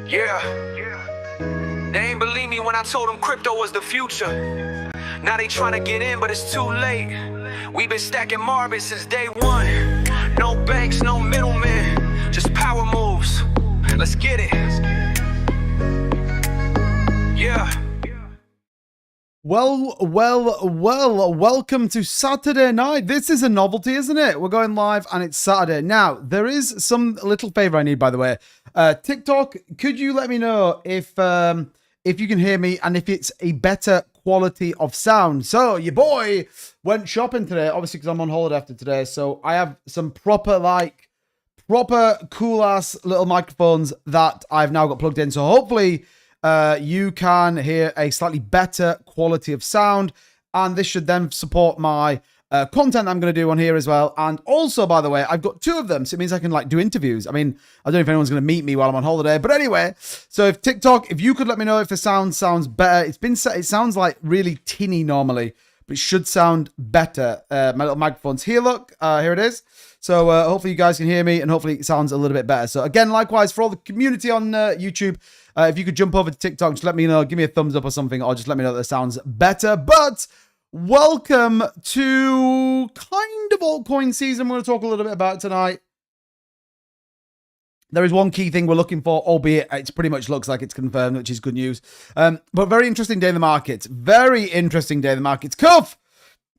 Yeah. They ain't believe me when I told them crypto was the future. Now they trying to get in, but it's too late. We've been stacking Marvin since day one. No banks, no middlemen, just power moves. Let's get it. Yeah. Well, welcome to Saturday night. This is a novelty, isn't it? We're going live and it's Saturday. Now, there is some little favor I need, by the way. TikTok, could you let me know if you can hear me and if it's a better quality of sound? So, your boy went shopping today, obviously because I'm on holiday after today. So, I have some proper cool-ass little microphones that I've now got plugged in. So, hopefully you can hear a slightly better quality of sound, and this should then support my content I'm going to do on here as well. And also, by the way, I've got two of them, so it means I can like do interviews. I mean, I don't know if anyone's going to meet me while I'm on holiday, but anyway, so if TikTok, if you could let me know if the sound sounds better. It sounds like really tinny normally, but it should sound better. My little microphone's here, look, here it is. So hopefully you guys can hear me, and hopefully it sounds a little bit better. So again, likewise, for all the community on YouTube, if you could jump over to TikTok, just let me know, give me a thumbs up or something, or just let me know that it sounds better. But welcome to kind of altcoin season. We're going to talk a little bit about tonight. There is one key thing we're looking for, albeit it pretty much looks like it's confirmed, which is good news. But very interesting day in the markets. Very interesting day in the markets. Cuff!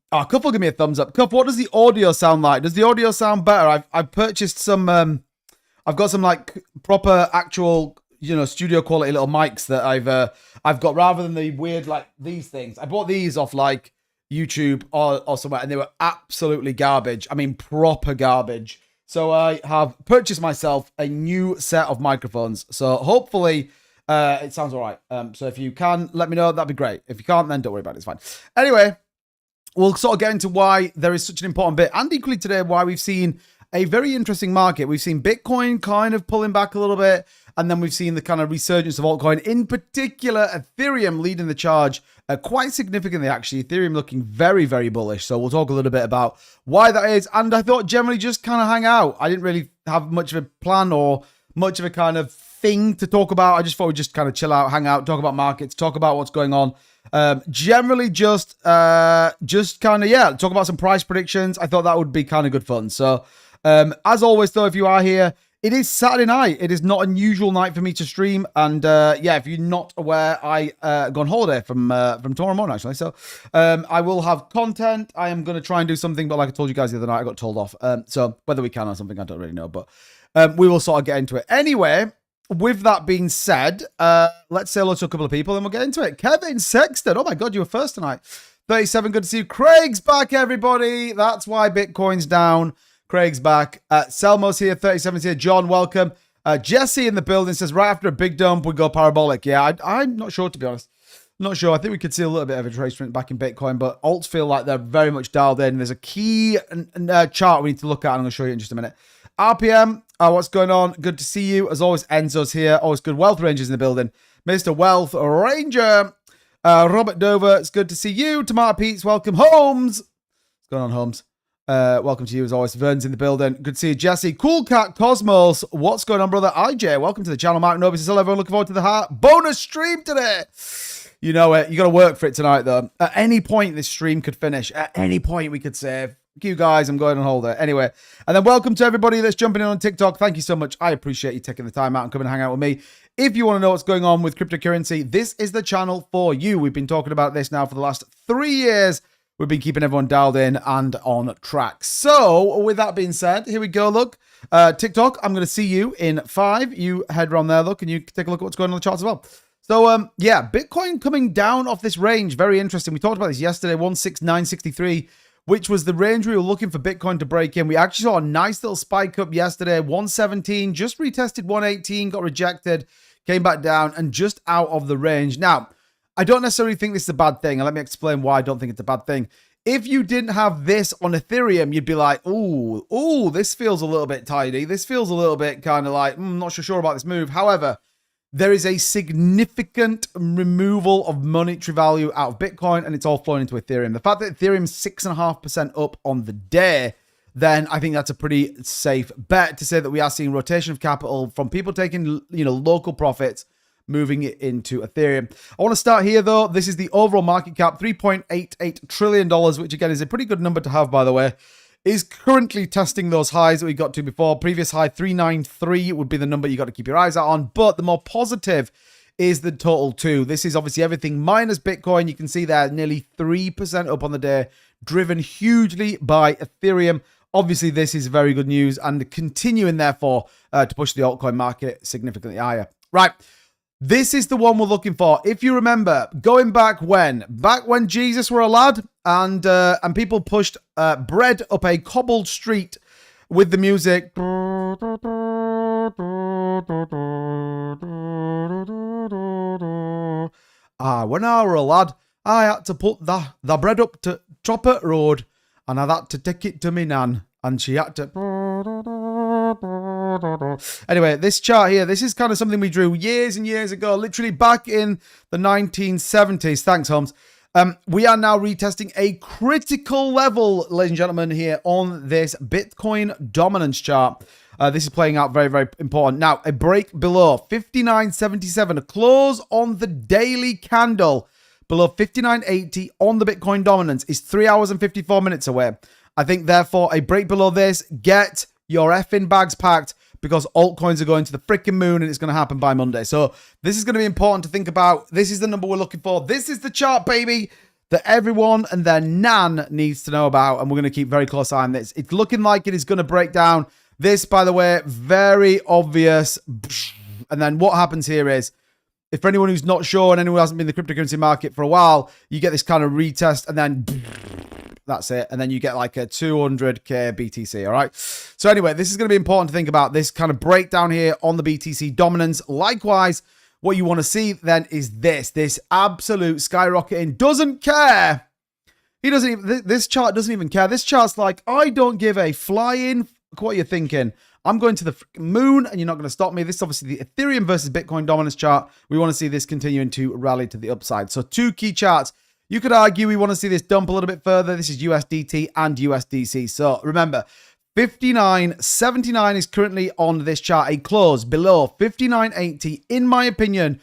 Oh, Cuff will give me a thumbs up. Cuff, what does the audio sound like? Does the audio sound better? I've purchased some, I've got some like proper actual, you know, studio quality little mics that I've got, rather than the weird like these things. I bought these off like YouTube or somewhere, and they were absolutely garbage. I mean, proper garbage. So I have purchased myself a new set of microphones. So hopefully it sounds all right. So if you can, let me know. That'd be great. If you can't, then don't worry about it. It's fine. Anyway, we'll sort of get into why there is such an important bit, and equally today why we've seen a very interesting market. We've seen Bitcoin kind of pulling back a little bit, and then we've seen the kind of resurgence of altcoin, in particular Ethereum leading the charge quite significantly, actually. Ethereum looking very, very bullish. So we'll talk a little bit about why that is. And I thought generally just kind of hang out. I didn't really have much of a plan or much of a kind of thing to talk about. I just thought we'd just kind of chill out, hang out, talk about markets, talk about what's going on. Generally just kind of, yeah, talk about some price predictions. I thought that would be kind of good fun. So as always, though, if you are here, it is Saturday night. It is not an usual night for me to stream. And yeah, if you're not aware, I go on holiday from tomorrow morning, actually. So I will have content. I am going to try and do something, but like I told you guys the other night, I got told off. So whether we can or something, I don't really know. But we will sort of get into it. Anyway, with that being said, let's say hello to a couple of people and we'll get into it. Kevin Sexton. Oh my God, you were first tonight. 37, good to see you. Craig's back, everybody. That's why Bitcoin's down. Craig's back. Selmo's here. 37's here. John, welcome. Jesse in the building says, right after a big dump, we go parabolic. Yeah, I'm not sure, to be honest. Not sure. I think we could see a little bit of a retracement back in Bitcoin, but alts feel like they're very much dialed in. There's a key chart we need to look at. I'm going to show you in just a minute. RPM, what's going on? Good to see you. As always, Enzo's here. Always good. Wealth Rangers in the building. Mr. Wealth Ranger. Robert Dover, it's good to see you. Tomato Pete's, welcome. Holmes. What's going on, Holmes? Welcome to you as always. Vern's in the building. Good to see you, Jesse. Cool Cat Cosmos. What's going on, brother? IJ, welcome to the channel. Mark Novi says hello, everyone. Looking forward to the heart bonus stream today. You know it. You got to work for it tonight, though. At any point, this stream could finish. At any point, we could save. Thank you, guys. I'm going on holiday. Anyway, and then welcome to everybody that's jumping in on TikTok. Thank you so much. I appreciate you taking the time out and coming and hang out with me. If you want to know what's going on with cryptocurrency, this is the channel for you. We've been talking about this now for the last 3 years. We've been keeping everyone dialed in and on track. So with that being said, here we go. Look, TikTok, I'm going to see you in 5. You head around there, look, and you can take a look at what's going on the charts as well. So, yeah, Bitcoin coming down off this range. Very interesting. We talked about this yesterday, 16963, which was the range we were looking for Bitcoin to break in. We actually saw a nice little spike up yesterday, 117, just retested 118, got rejected, came back down and just out of the range. Now, I don't necessarily think this is a bad thing, and let me explain why I don't think it's a bad thing. If you didn't have this on Ethereum, you'd be like, ooh, this feels a little bit tidy. This feels a little bit kind of like, not so sure about this move. However, there is a significant removal of monetary value out of Bitcoin, and it's all flowing into Ethereum. The fact that Ethereum's 6.5% up on the day, then I think that's a pretty safe bet to say that we are seeing rotation of capital from people taking, local profits, moving it into Ethereum. I want to start here, though. This is the overall market cap, $3.88 trillion, which, again, is a pretty good number to have, by the way. Is currently testing those highs that we got to before. Previous high, 393, would be the number you got to keep your eyes out on. But the more positive is the total too. This is obviously everything minus Bitcoin. You can see there nearly 3% up on the day, driven hugely by Ethereum. Obviously, this is very good news and continuing, therefore, to push the altcoin market significantly higher. Right. This is the one we're looking for. If you remember, going back when Jesus were a lad and people pushed bread up a cobbled street with the music. When I were a lad, I had to put the bread up to Chopper Road and I had to take it to me nan and she had to... Anyway, this chart here, this is kind of something we drew years and years ago, literally back in the 1970s. Thanks, Holmes. We are now retesting a critical level, ladies and gentlemen, here on this Bitcoin dominance chart. This is playing out very, very important. Now, a break below 59.77, a close on the daily candle below 59.80 on the Bitcoin dominance is 3 hours and 54 minutes away. I think, therefore, a break below this, get your effing bags packed, because altcoins are going to the freaking moon and it's going to happen by Monday. So this is going to be important to think about. This is the number we're looking for. This is the chart, baby, that everyone and their nan needs to know about. And we're going to keep very close eye on this. It's looking like it is going to break down. This, by the way, very obvious. And then what happens here is, if for anyone who's not sure and anyone who hasn't been in the cryptocurrency market for a while, you get this kind of retest and then... That's it. And then you get like a 200k BTC. All right. So anyway, this is going to be important to think about, this kind of breakdown here on the BTC dominance. Likewise, what you want to see then is this absolute skyrocketing. Doesn't care. He doesn't even, this chart doesn't even care. This chart's like, I don't give a flying what you're thinking. I'm going to the moon and you're not going to stop me. This is obviously the Ethereum versus Bitcoin dominance chart. We want to see this continuing to rally to the upside. So two key charts. You could argue we want to see this dump a little bit further. This is USDT and USDC. So remember, 59.79 is currently on this chart. A close below 59.80, in my opinion,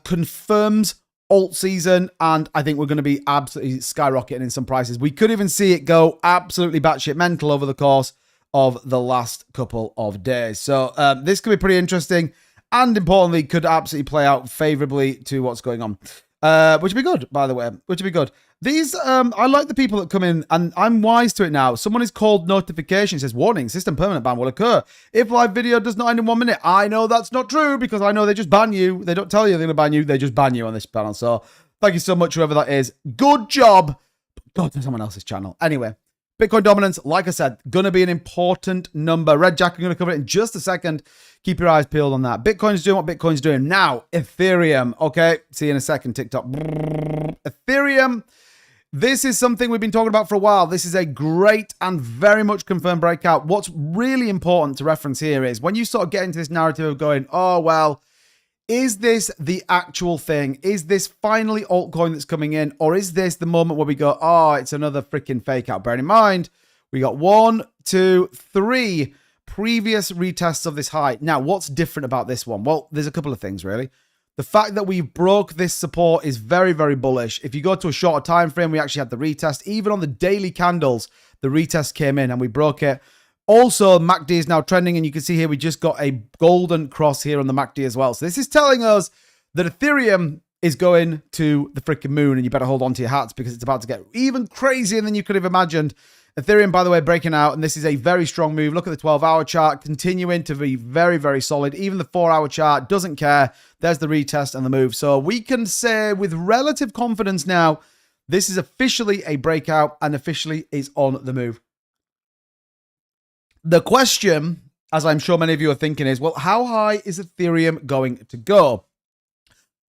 confirms alt season. And I think we're going to be absolutely skyrocketing in some prices. We could even see it go absolutely batshit mental over the course of the last couple of days. So this could be pretty interesting. And importantly, could absolutely play out favorably to what's going on. Which would be good, by the way, which would be good. These, I like the people that come in, and I'm wise to it now. Someone is called notification. It says, warning, system permanent ban will occur if live video does not end in 1 minute. I know that's not true, because I know they just ban you. They don't tell you they're going to ban you. They just ban you on this channel. So thank you so much, whoever that is. Good job. Go to someone else's channel. Anyway, Bitcoin dominance, like I said, going to be an important number. Red Jack, I'm going to cover it in just a second. Keep your eyes peeled on that. Bitcoin's doing what Bitcoin's doing. Now, Ethereum. Okay, see you in a second, TikTok. Ethereum. This is something we've been talking about for a while. This is a great and very much confirmed breakout. What's really important to reference here is when you sort of get into this narrative of going, oh, well, is this the actual thing? Is this finally altcoin that's coming in? Or is this the moment where we go, oh, it's another freaking fake out? Bearing in mind, we got 1, 2, 3 previous retests of this high. Now, what's different about this one? Well, there's a couple of things, really. The fact that we broke this support is very, very bullish. If you go to a shorter time frame, we actually had the retest. Even on the daily candles, the retest came in and we broke it. Also, MACD is now trending, and you can see here we just got a golden cross here on the MACD as well. So this is telling us that Ethereum is going to the freaking moon, and you better hold on to your hats because it's about to get even crazier than you could have imagined. Ethereum, by the way, breaking out, and this is a very strong move. Look at the 12-hour chart, continuing to be very, very solid. Even the 4-hour chart doesn't care. There's the retest and the move. So we can say with relative confidence now, this is officially a breakout and officially is on the move. The question, as I'm sure many of you are thinking, is, well, how high is Ethereum going to go?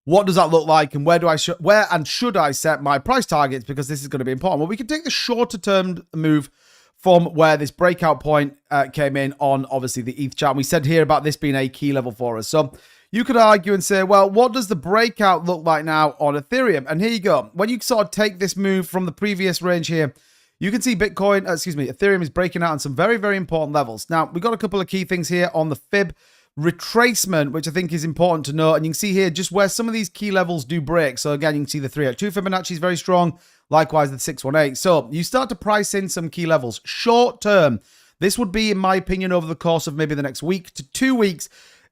What does that look like, and where and should I set my price targets? Because this is going to be important. Well, we can take the shorter term move from where this breakout point came in on, obviously, the ETH chart. And we said here about this being a key level for us. So you could argue and say, well, what does the breakout look like now on Ethereum? And here you go. When you sort of take this move from the previous range here, you can see Ethereum is breaking out on some very, very important levels. Now, we've got a couple of key things here on the fib retracement, which I think is important to note. And you can see here just where some of these key levels do break. So again, you can see the 382 Fibonacci is very strong. Likewise, the 618. So you start to price in some key levels. Short term, this would be, in my opinion, over the course of maybe the next week to 2 weeks.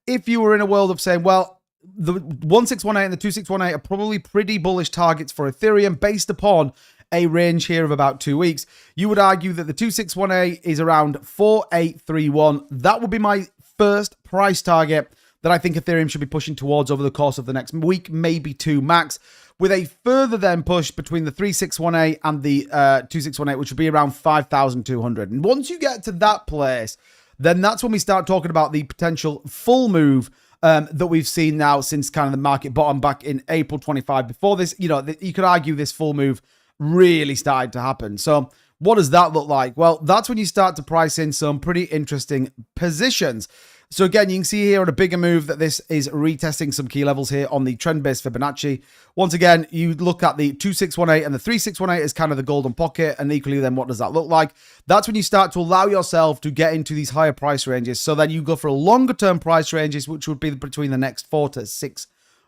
If you were in a world of saying, well, the 1618 and the 2618 are probably pretty bullish targets for Ethereum based upon a range here of about 2 weeks. You would argue that the 2618 is around 4831. That would be my first price target that I think Ethereum should be pushing towards over the course of the next week, maybe 2 max, with a further then push between the 3618 and the 2618, which would be around 5,200. And once you get to that place, then that's when we start talking about the potential full move that we've seen now since kind of the market bottom back in April 25. Before this, you know, you could argue this full move really started to happen. So what does that look like? Well, that's when you start to price in some pretty interesting positions. So again, you can see here on a bigger move that this is retesting some key levels here on the trend-based Fibonacci. Once again, you look at the 2618 and the 3618 as kind of the golden pocket, and equally then what does that look like? That's when you start to allow yourself to get into these higher price ranges. So then you go for a longer term price ranges, which would be between the next 4 to 6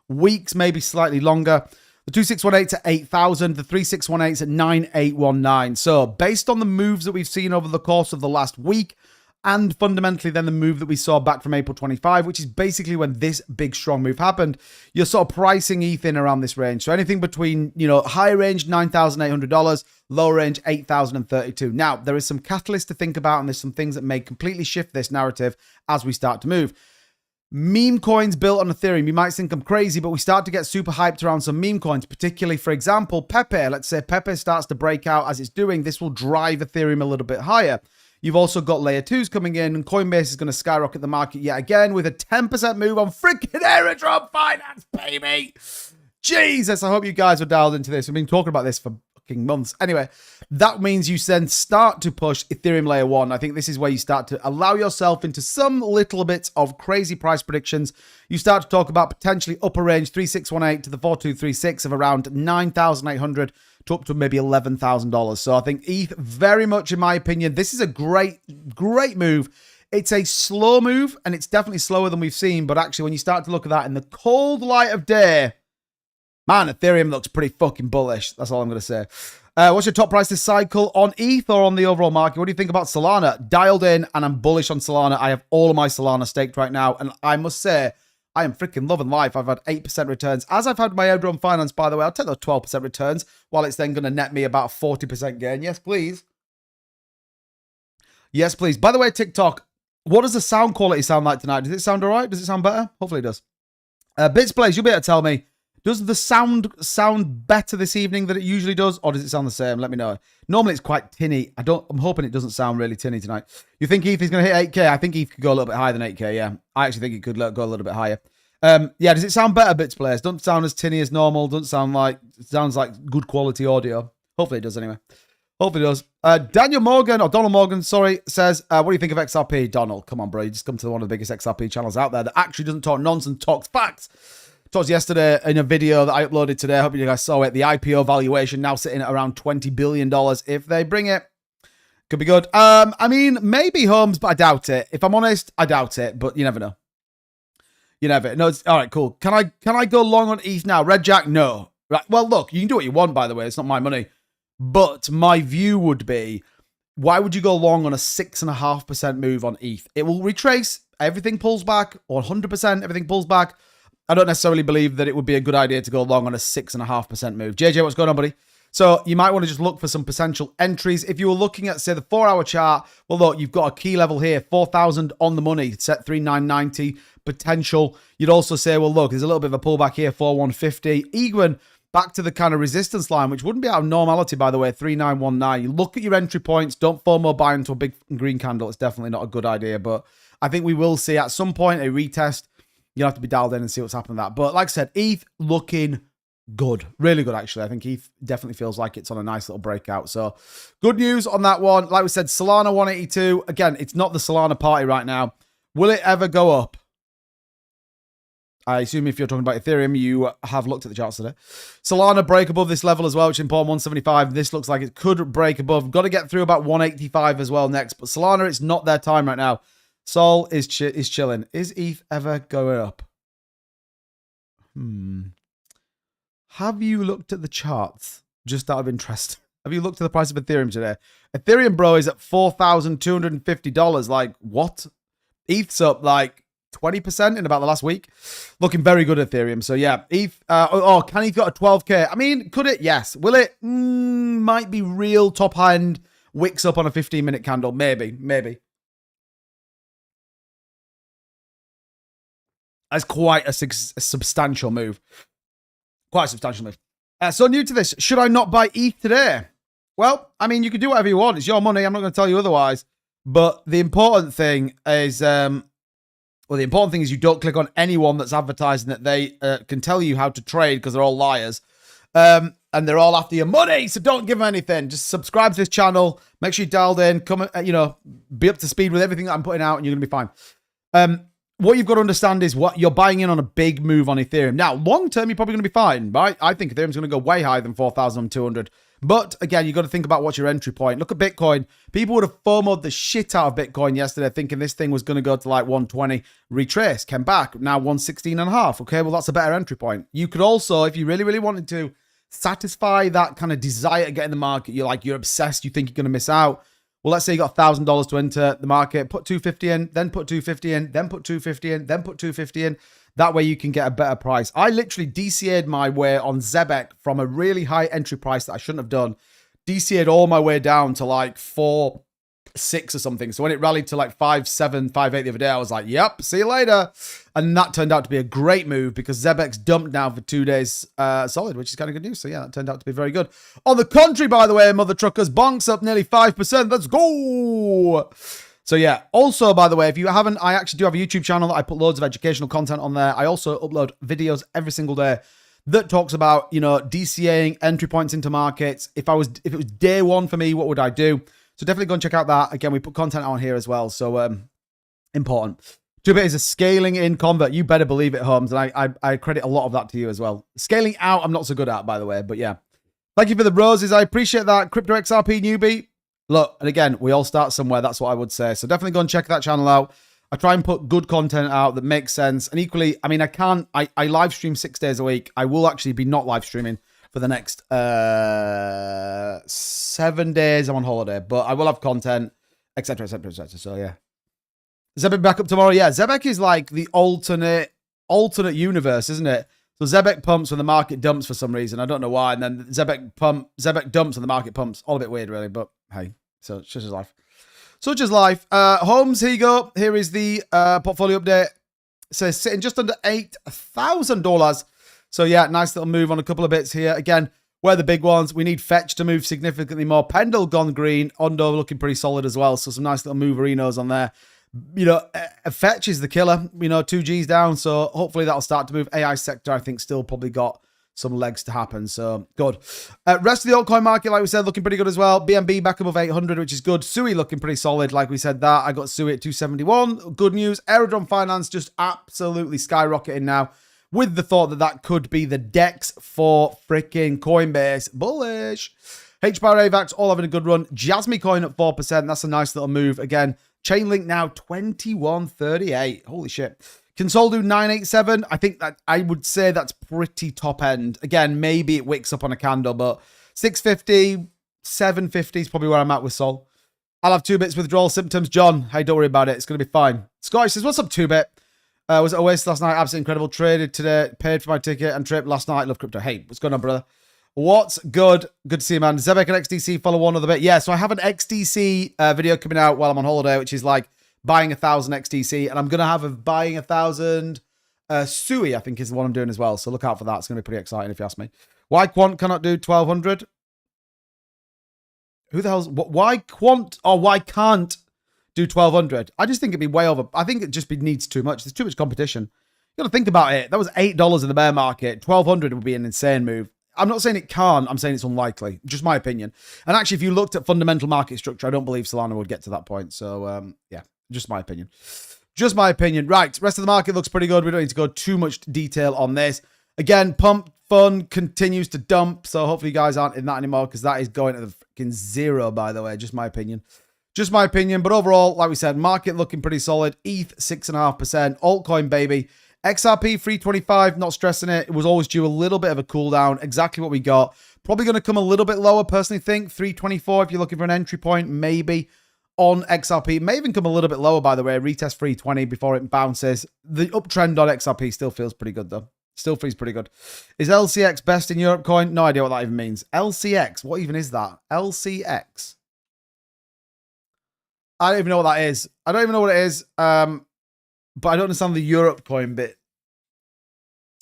weeks, maybe slightly longer. The 2618 to 8,000, the 3618 at 9819. So based on the moves that we've seen over the course of the last week, and fundamentally then the move that we saw back from April 25, which is basically when this big strong move happened, you're sort of pricing ETH in around this range. So anything between, you know, high range $9,800, low range $8,032. Now, there is some catalyst to think about, and there's some things that may completely shift this narrative as we start to move. Meme coins built on Ethereum. You might think I'm crazy, but we start to get super hyped around some meme coins, particularly, for example, Pepe. Let's say Pepe starts to break out as it's doing. This will drive Ethereum a little bit higher. You've also got layer 2s coming in, and Coinbase is going to skyrocket the market yet again with a 10% move on freaking Airdrop Finance, baby. Jesus, I hope you guys are dialed into this. We've been talking about this for fucking months. Anyway, that means you then start to push Ethereum layer 1. I think this is where you start to allow yourself into some little bits of crazy price predictions. You start to talk about potentially upper range 3618 to the 4236 of around 9,800 to up to maybe $11,000. So I think ETH, very much in my opinion, this is a great move. It's a slow move, and it's definitely slower than we've seen. But actually, when you start to look at that in the cold light of day, man, Ethereum looks pretty fucking bullish. That's all I'm going to say. What's your top price this cycle on ETH or on the overall market? What do you think about Solana? Dialed in, and I'm bullish on Solana. I have all of my Solana staked right now, and I must say, I am freaking loving life. I've had 8% returns. As I've had my Airdrop Finance, by the way, I'll take those 12% returns, while it's then going to net me about a 40% gain. Yes, please. Yes, please. By the way, TikTok, what does the sound quality sound like tonight? Does it sound all right? Does it sound better? Hopefully it does. Bits Plays, you'll be able to tell me, does the sound better this evening than it usually does, or does it sound the same? Let me know. Normally it's quite tinny. I'm hoping it doesn't sound really tinny tonight. You think ETH is going to hit 8K? I think ETH could go a little bit higher than 8K, yeah. I actually think it could go a little bit higher. Yeah, does it sound better, Bits Plays? Don't sound as tinny as normal. Doesn't sound like, it sounds like good quality audio. Hopefully it does anyway. Hopefully it does. Daniel Morgan, or Donald Morgan, sorry, says, what do you think of XRP? Donald, come on, bro. You just come to one of the biggest XRP channels out there that actually doesn't talk nonsense, talks facts. Talked yesterday in a video that I uploaded today. I hope you guys saw it. The IPO valuation now sitting at around $20 billion. If they bring it, could be good. I mean, maybe Holmes, but I doubt it. If I'm honest, I doubt it, but you never know. You never know. All right, cool. Can I go long on ETH now? Red Jack, no. Right. Well, look, you can do what you want, by the way. It's not my money. But my view would be, why would you go long on a 6.5% move on ETH? It will retrace. Everything pulls back, or 100%, everything pulls back. I don't necessarily believe that it would be a good idea to go long on a 6.5% move. JJ, what's going on, buddy? So you might want to just look for some potential entries. If you were looking at, say, the 4-hour chart, well, look, you've got a key level here, 4,000 on the money, set 3,990 potential. You'd also say, well, look, there's a little bit of a pullback here, 4,150. Even back to the kind of resistance line, which wouldn't be out of normality, by the way, 3,919. You look at your entry points. Don't FOMO buy into a big green candle. It's definitely not a good idea, but I think we will see at some point a retest. You'll have to be dialed in and see what's happening with that. But like I said, ETH looking good. Really good, actually. I think ETH definitely feels like it's on a nice little breakout. So good news on that one. Like we said, Solana 182. Again, it's not the Solana party right now. Will it ever go up? I assume if you're talking about Ethereum, you have looked at the charts today. Solana break above this level as well, which is important, 175. This looks like it could break above. Got to get through about 185 as well next. But Solana, it's not their time right now. Sol is chilling. Is ETH ever going up? Have you looked at the charts? Just out of interest. Have you looked at the price of Ethereum today? Ethereum, bro, is at $4,250. Like, what? ETH's up like 20% in about the last week. Looking very good, Ethereum. So, yeah. ETH, can ETH got a 12K? I mean, could it? Yes. Will it? Might be real top end. Wicks up on a 15-minute candle. Maybe. That's quite a substantial move. Quite a substantial move. So new to this, should I not buy ETH today? Well, I mean, you can do whatever you want. It's your money. I'm not going to tell you otherwise. But the important thing is, the important thing is you don't click on anyone that's advertising that they can tell you how to trade because they're all liars. And they're all after your money. So don't give them anything. Just subscribe to this channel. Make sure you're dialed in. Come, be up to speed with everything that I'm putting out and you're going to be fine. What you've got to understand is what you're buying in on a big move on Ethereum. Now, long term, you're probably going to be fine, right? I think Ethereum's going to go way higher than 4,200. But again, you've got to think about what's your entry point. Look at Bitcoin. People would have FOMO'd the shit out of Bitcoin yesterday, thinking this thing was going to go to like 120, retrace, came back, now 116.5. Okay, well, that's a better entry point. You could also, if you really, really wanted to satisfy that kind of desire to get in the market, you're obsessed, you think you're going to miss out. Well, let's say you got $1,000 to enter the market, put 250 in, then put 250 in, then put 250 in, then put 250 in. That way you can get a better price. I literally DCA'd my way on 𝗥𝗡 from a really high entry price that I shouldn't have done. DCA'd all my way down to like 4.6 or something. So when it rallied to like 5.7, 5.8 the other day, I was like, yep, see you later. And that turned out to be a great move because 𝗥𝗡's dumped now for 2 days solid, which is kind of good news. So yeah, that turned out to be very good. On the contrary, by the way, mother truckers, bonks up nearly 5%. Let's go. So yeah, also, by the way, if you haven't, I actually do have a YouTube channel that I put loads of educational content on there. I also upload videos every single day that talks about, DCAing entry points into markets. If it was day one for me, what would I do? So definitely go and check out that. Again, we put content on here as well. So important. 2bit is a scaling in convert. You better believe it, Holmes. And I credit a lot of that to you as well. Scaling out, I'm not so good at, by the way. But yeah. Thank you for the roses. I appreciate that. Crypto XRP newbie. Look, and again, we all start somewhere. That's what I would say. So definitely go and check that channel out. I try and put good content out that makes sense. And equally, I mean, I live stream 6 days a week. I will actually be not live streaming for the next 7 days. I'm on holiday, but I will have content, etc., etc., etc. So yeah. 𝗥𝗡 back up tomorrow. Yeah, 𝗥𝗡 is like the alternate universe, isn't it? So 𝗥𝗡 pumps when the market dumps for some reason. I don't know why. And then 𝗥𝗡 dumps when the market pumps. All a bit weird, really, but hey, so it's just life. Such as life. Holmes, here you go. Here is the portfolio update. It says sitting just under $8,000. So yeah, nice little move on a couple of bits here. Again, where the big ones. We need Fetch to move significantly more. Pendle gone green. Ondo looking pretty solid as well. So some nice little moverinos on there. Fetch is the killer. 2G's down. So hopefully that'll start to move. AI sector, I think, still probably got some legs to happen. So good. Rest of the altcoin market, like we said, looking pretty good as well. BNB back above 800, which is good. Sui looking pretty solid. Like we said that. I got Sui at 271. Good news. Aerodrome Finance just absolutely skyrocketing now with the thought that that could be the DEX for freaking Coinbase. Bullish. HBAR AVAX all having a good run. Jasmy Coin at 4%. That's a nice little move. Again, Chainlink now 2138. Holy shit. Consoldu 987. I think that I would say that's pretty top end. Again, maybe it wicks up on a candle, but 650, 750 is probably where I'm at with Sol. I'll have 2bits withdrawal symptoms. John, hey, don't worry about it. It's going to be fine. Scottish says, what's up, 2bit? Was at Oasis last night. Absolutely incredible. Traded today. Paid for my ticket and trip last night. Love crypto. Hey, what's going on, brother? What's good? Good to see you, man. 𝗥𝗡 and XDC follow one other bit. Yeah, so I have an XDC video coming out while I'm on holiday, which is like buying 1,000 XDC, and I'm going to have a buying 1,000 Sui, I think is the one I'm doing as well. So look out for that. It's going to be pretty exciting if you ask me. Why Quant cannot do 1,200? Who the hell's... Why Quant or why can't do 1,200? I just think it'd be way over. I think it just needs too much. There's too much competition. You got to think about it. That was $8 in the bear market. 1,200 would be an insane move. I'm not saying it can't. I'm saying it's unlikely. Just my opinion. And actually, if you looked at fundamental market structure, I don't believe Solana would get to that point. So, yeah, just my opinion. Just my opinion. Right, rest of the market looks pretty good. We don't need to go too much detail on this. Again, pump fund continues to dump, so hopefully you guys aren't in that anymore because that is going to the freaking zero, by the way. Just my opinion. Just my opinion. But overall, like we said, market looking pretty solid. ETH, 6.5%. Altcoin, baby. XRP, 325. Not stressing it. It was always due a little bit of a cool down. Exactly what we got. Probably going to come a little bit lower, personally think. 324 if you're looking for an entry point, maybe. On XRP, may even come a little bit lower, by the way. Retest 320 before it bounces. The uptrend on XRP still feels pretty good, though. Still feels pretty good. Is LCX best in Europe coin? No idea what that even means. LCX, what even is that? LCX. I don't even know what that is. I don't even know what it is. But I don't understand the Europe coin bit.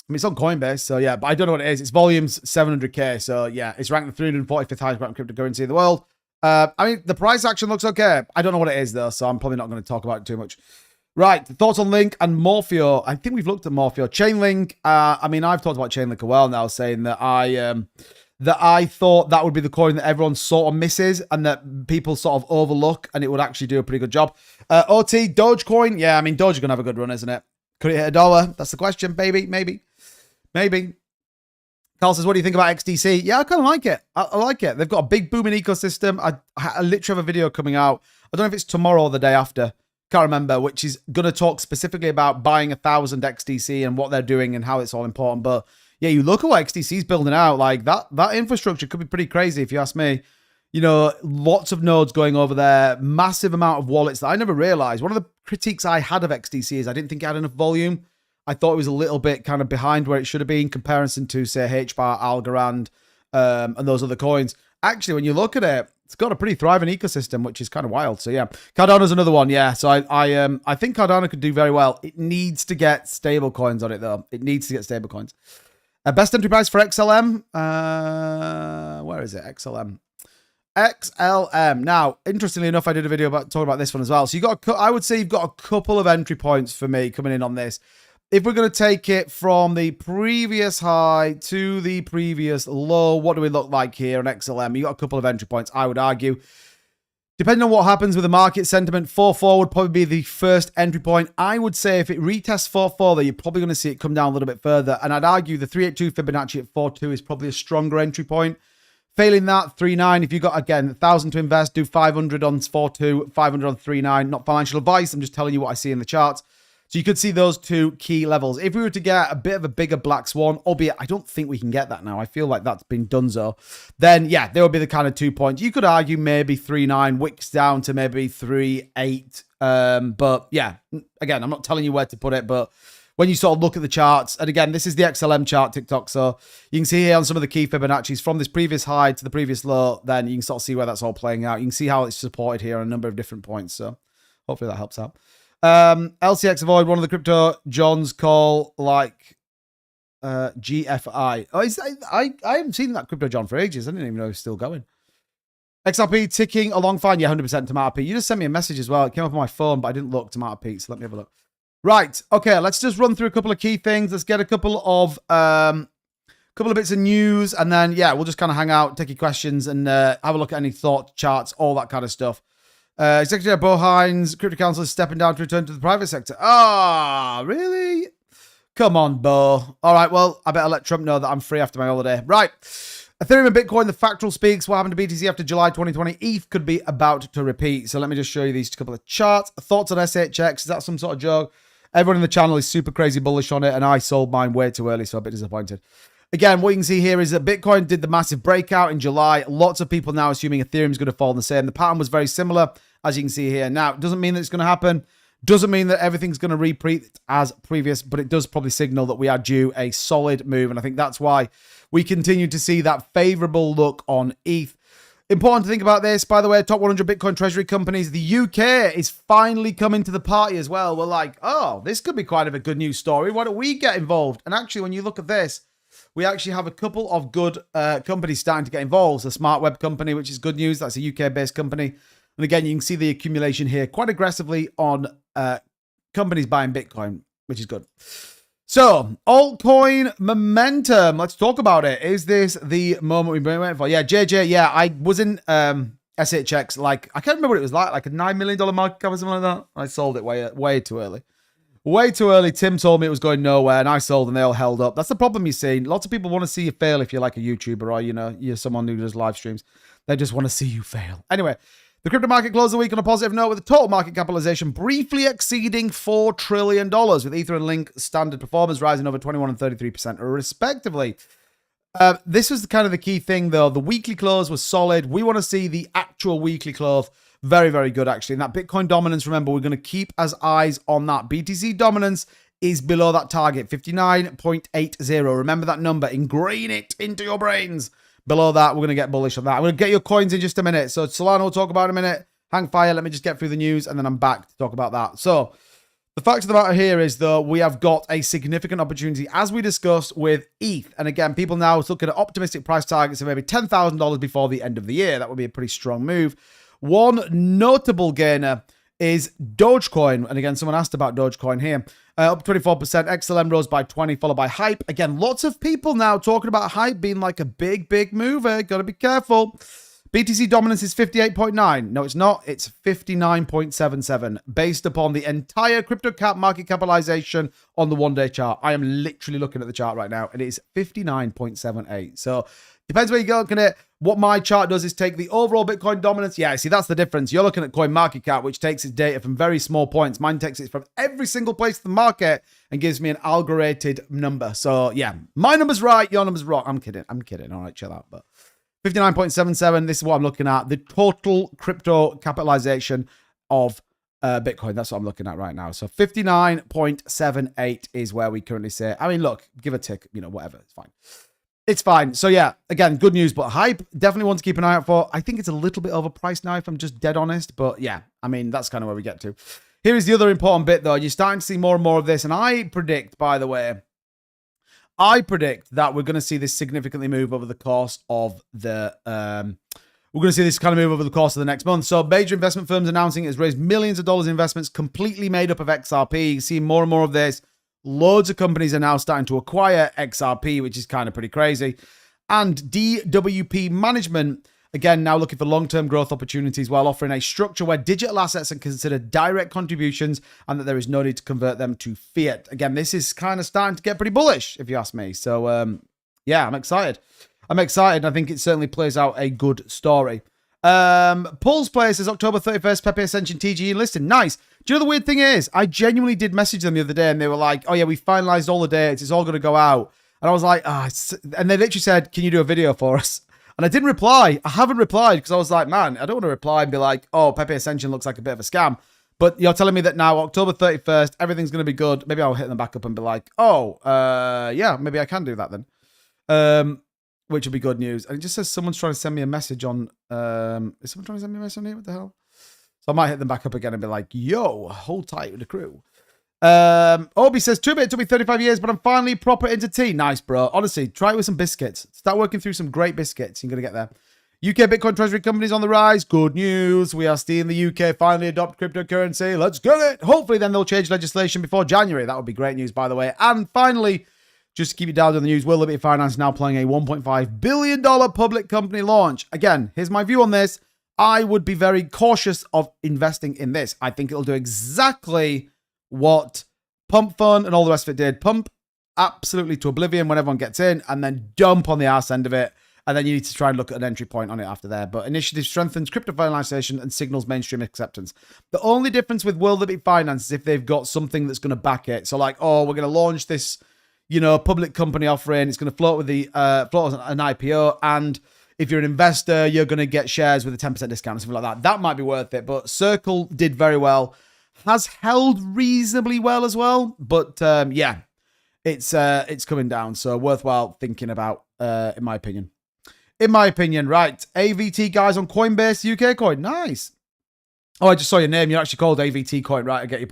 I mean, it's on Coinbase, so yeah, but I don't know what it is. Its volume's 700k, so yeah, it's ranked the 345th highest ranked cryptocurrency in the world. I mean, the price action looks okay. I don't know what it is, though, so I'm probably not going to talk about it too much. Right, thoughts on Link and Morpheo. I think we've looked at Morpheo. Chainlink, I mean, I've talked about Chainlink a while now, saying that I thought that would be the coin that everyone sort of misses and that people sort of overlook, and it would actually do a pretty good job. OT, Dogecoin. Yeah, I mean, Doge is going to have a good run, isn't it? Could it hit $1? That's the question, baby. Maybe. Carl says, what do you think about XDC? Yeah, I kind of like it. I like it. They've got a big booming ecosystem. I literally have a video coming out. I don't know if it's tomorrow or the day after. Can't remember, which is going to talk specifically about buying 1,000 XDC and what they're doing and how it's all important. But yeah, you look at what XDC is building out. Like that infrastructure could be pretty crazy if you ask me. You know, lots of nodes going over there, massive amount of wallets that I never realized. One of the critiques I had of XDC is I didn't think it had enough volume. I thought it was a little bit kind of behind where it should have been in comparison to, say, HBAR, Algorand, and those other coins. Actually, when you look at it, it's got a pretty thriving ecosystem, which is kind of wild. So yeah, Cardano's another one. Yeah, so I think Cardano could do very well. It needs to get stable coins on it, though. It needs to get stable coins. Best entry price for XLM. Where is it? XLM. Now, interestingly enough, I did a video about talking about this one as well. So you got, I would say you've got a couple of entry points for me coming in on this. If we're going to take it from the previous high to the previous low, what do we look like here on XLM? You got a couple of entry points, I would argue. Depending on what happens with the market sentiment, 4.4 would probably be the first entry point. I would say if it retests 4.4, then you're probably going to see it come down a little bit further. And I'd argue the 382 Fibonacci at 4.2 is probably a stronger entry point. Failing that, 3.9. If you've got, again, 1,000 to invest, do 500 on 4.2, 500 on 3.9. Not financial advice. I'm just telling you what I see in the charts. So you could see those two key levels. If we were to get a bit of a bigger black swan, albeit I don't think we can get that now. I feel like that's been donezo. Then, yeah, there would be the kind of 2 points. You could argue maybe 3.9, wicks down to maybe 3.8. But, yeah, again, I'm not telling you where to put it, but when you sort of look at the charts, and again, this is the XLM chart, TikTok, so you can see here on some of the key Fibonacci's from this previous high to the previous low, then you can sort of see where that's all playing out. You can see how it's supported here on a number of different points, so hopefully that helps out. LCX avoid, one of the crypto Johns call like GFI. Oh, I haven't seen that crypto John for ages. I didn't even know he was still going. XRP ticking along fine. Yeah, 100% Tomato Pete. You just sent me a message as well. It came up on my phone, but I didn't look, Tomato Pete, so let me have a look. Right, okay, let's just run through a couple of key things. Let's get a couple of bits of news, and then, yeah, we'll just kind of hang out, take your questions, and have a look at any thought charts, all that kind of stuff. Executive Bo Crypto Council is stepping down to return to the private sector. Ah, really? Come on, Bo. All right, well, I better let Trump know that I'm free after my holiday. Right. Ethereum and Bitcoin, the factual speaks. What happened to BTC after July 2020? ETH could be about to repeat. So let me just show you these couple of charts. Thoughts on SHX? Is that some sort of joke? Everyone in the channel is super crazy bullish on it, and I sold mine way too early, so I'm a bit disappointed. Again, what you can see here is that Bitcoin did the massive breakout in July. Lots of people now assuming Ethereum is going to fall the same. The pattern was very similar, as you can see here. Now, it doesn't mean that it's going to happen. Doesn't mean that everything's going to repeat as previous, but it does probably signal that we are due a solid move. And I think that's why we continue to see that favorable look on ETH. Important to think about this, by the way, top 100 Bitcoin treasury companies. The UK is finally coming to the party as well. We're like, oh, this could be quite a good news story. Why don't we get involved? And actually, when you look at this, we actually have a couple of good companies starting to get involved. The Smart Web company, which is good news. That's a UK-based company. And again, you can see the accumulation here quite aggressively on companies buying Bitcoin, which is good. So, altcoin momentum. Let's talk about it. Is this the moment we've been waiting for? Yeah, JJ, yeah, I was in SHX, like, I can't remember what it was like a $9 million market cap or something like that. I sold it way too early. Way too early. Tim told me it was going nowhere, and I sold, and they all held up. That's the problem you're seeing. Lots of people want to see you fail if you're like a YouTuber or, you know, you're someone who does live streams. They just want to see you fail. Anyway, the crypto market closed the week on a positive note with the total market capitalization briefly exceeding $4 trillion, with Ether and Link standard performers rising over 21% and 33% respectively. This was kind of the key thing, though. The weekly close was solid. We want to see the actual weekly close. Very, very good, actually. And that Bitcoin dominance, remember, we're going to keep as eyes on that. BTC dominance is below that target, 59.80. Remember that number. Ingrain it into your brains. Below that, we're going to get bullish on that. I'm going to get your coins in just a minute. So Solana we'll talk about in a minute. Hang fire. Let me just get through the news, and then I'm back to talk about that. So the fact of the matter here is, though, we have got a significant opportunity, as we discussed with ETH. And again, people now are looking at optimistic price targets of maybe $10,000 before the end of the year. That would be a pretty strong move. One notable gainer is Dogecoin. And again, someone asked about Dogecoin here. Up 24%. XLM rose by 20, followed by Hype. Again, lots of people now talking about Hype being like a big mover. Got to be careful. BTC dominance is 58.9. No, it's not. It's 59.77 based upon the entire crypto cap market capitalization on the one-day chart. I am literally looking at the chart right now, and it is 59.78. So depends where you're looking at. What my chart does is take the overall Bitcoin dominance. Yeah, see, that's the difference. You're looking at CoinMarketCap, which takes its data from very small points. Mine takes it from every single place in the market and gives me an algorithmic number. So yeah, my number's right, your number's wrong. I'm kidding. All right, chill out. But 59.77, this is what I'm looking at. The total crypto capitalization of Bitcoin. That's what I'm looking at right now. So 59.78 is where we currently say. I mean, look, give a tick, you know, whatever. It's fine. It's fine. So yeah, again, good news, but Hype, definitely one to keep an eye out for. I think it's a little bit overpriced now, if I'm just dead honest. But yeah, I mean, that's kind of where we get to. Here is the other important bit, though. You're starting to see more and more of this. And I predict, by the way, that we're going to see this significantly move over the course of the... we're going to see this kind of move over the course of the next month. So major investment firms announcing it has raised millions of dollars in investments completely made up of XRP. You see more and more of this. Loads of companies are now starting to acquire XRP, which is kind of pretty crazy. And DWP Management, again, now looking for long-term growth opportunities while offering a structure where digital assets are considered direct contributions and that there is no need to convert them to fiat. Again, this is kind of starting to get pretty bullish, if you ask me. So, yeah, I'm excited. I think it certainly plays out a good story. Pulse Player says October 31st, Pepe Ascension TGE listed. Nice. Do you know the weird thing is? I genuinely did message them the other day and they were like, oh yeah, we finalized all the dates. It's all going to go out. And I was like, and they literally said, can you do a video for us? And I didn't reply. I haven't replied because I was like, man, I don't want to reply and be like, oh, Pepe Ascension looks like a bit of a scam. But you're telling me that now, October 31st, everything's going to be good. Maybe I'll hit them back up and be like, oh, yeah, maybe I can do that then. Which will be good news. And it just says someone's trying to send me a message on... is someone trying to send me a message on here? What the hell? So I might hit them back up again and be like, yo, hold tight with the crew. Obi says, 2-bit took me 35 years, but I'm finally proper into tea. Nice, bro. Honestly, try it with some biscuits. Start working through some great biscuits. You're going to get there. UK Bitcoin Treasury companies on the rise. Good news. We are seeing the UK finally adopt cryptocurrency. Let's get it. Hopefully then they'll change legislation before January. That would be great news, by the way. And finally... just to keep you down on the news, Will Liberty Finance now planning a $1.5 billion public company launch. Again, here's my view on this. I would be very cautious of investing in this. I think it'll do exactly what Pump Fund and all the rest of it did. Pump absolutely to oblivion when everyone gets in and then dump on the arse end of it. And then you need to try and look at an entry point on it after there. But initiative strengthens crypto finalization and signals mainstream acceptance. The only difference with Will Liberty Finance is if they've got something that's going to back it. So like, oh, we're going to launch this, you know, public company offering. It's going to float with the float as an IPO, and if you're an investor, you're going to get shares with a 10% discount or something like that. That might be worth it. But Circle did very well, has held reasonably well as well. But yeah, it's coming down, so worthwhile thinking about, in my opinion. In my opinion, right? AVT guys on Coinbase UK coin, nice. Oh, I just saw your name. You're actually called AVT coin, right? I get your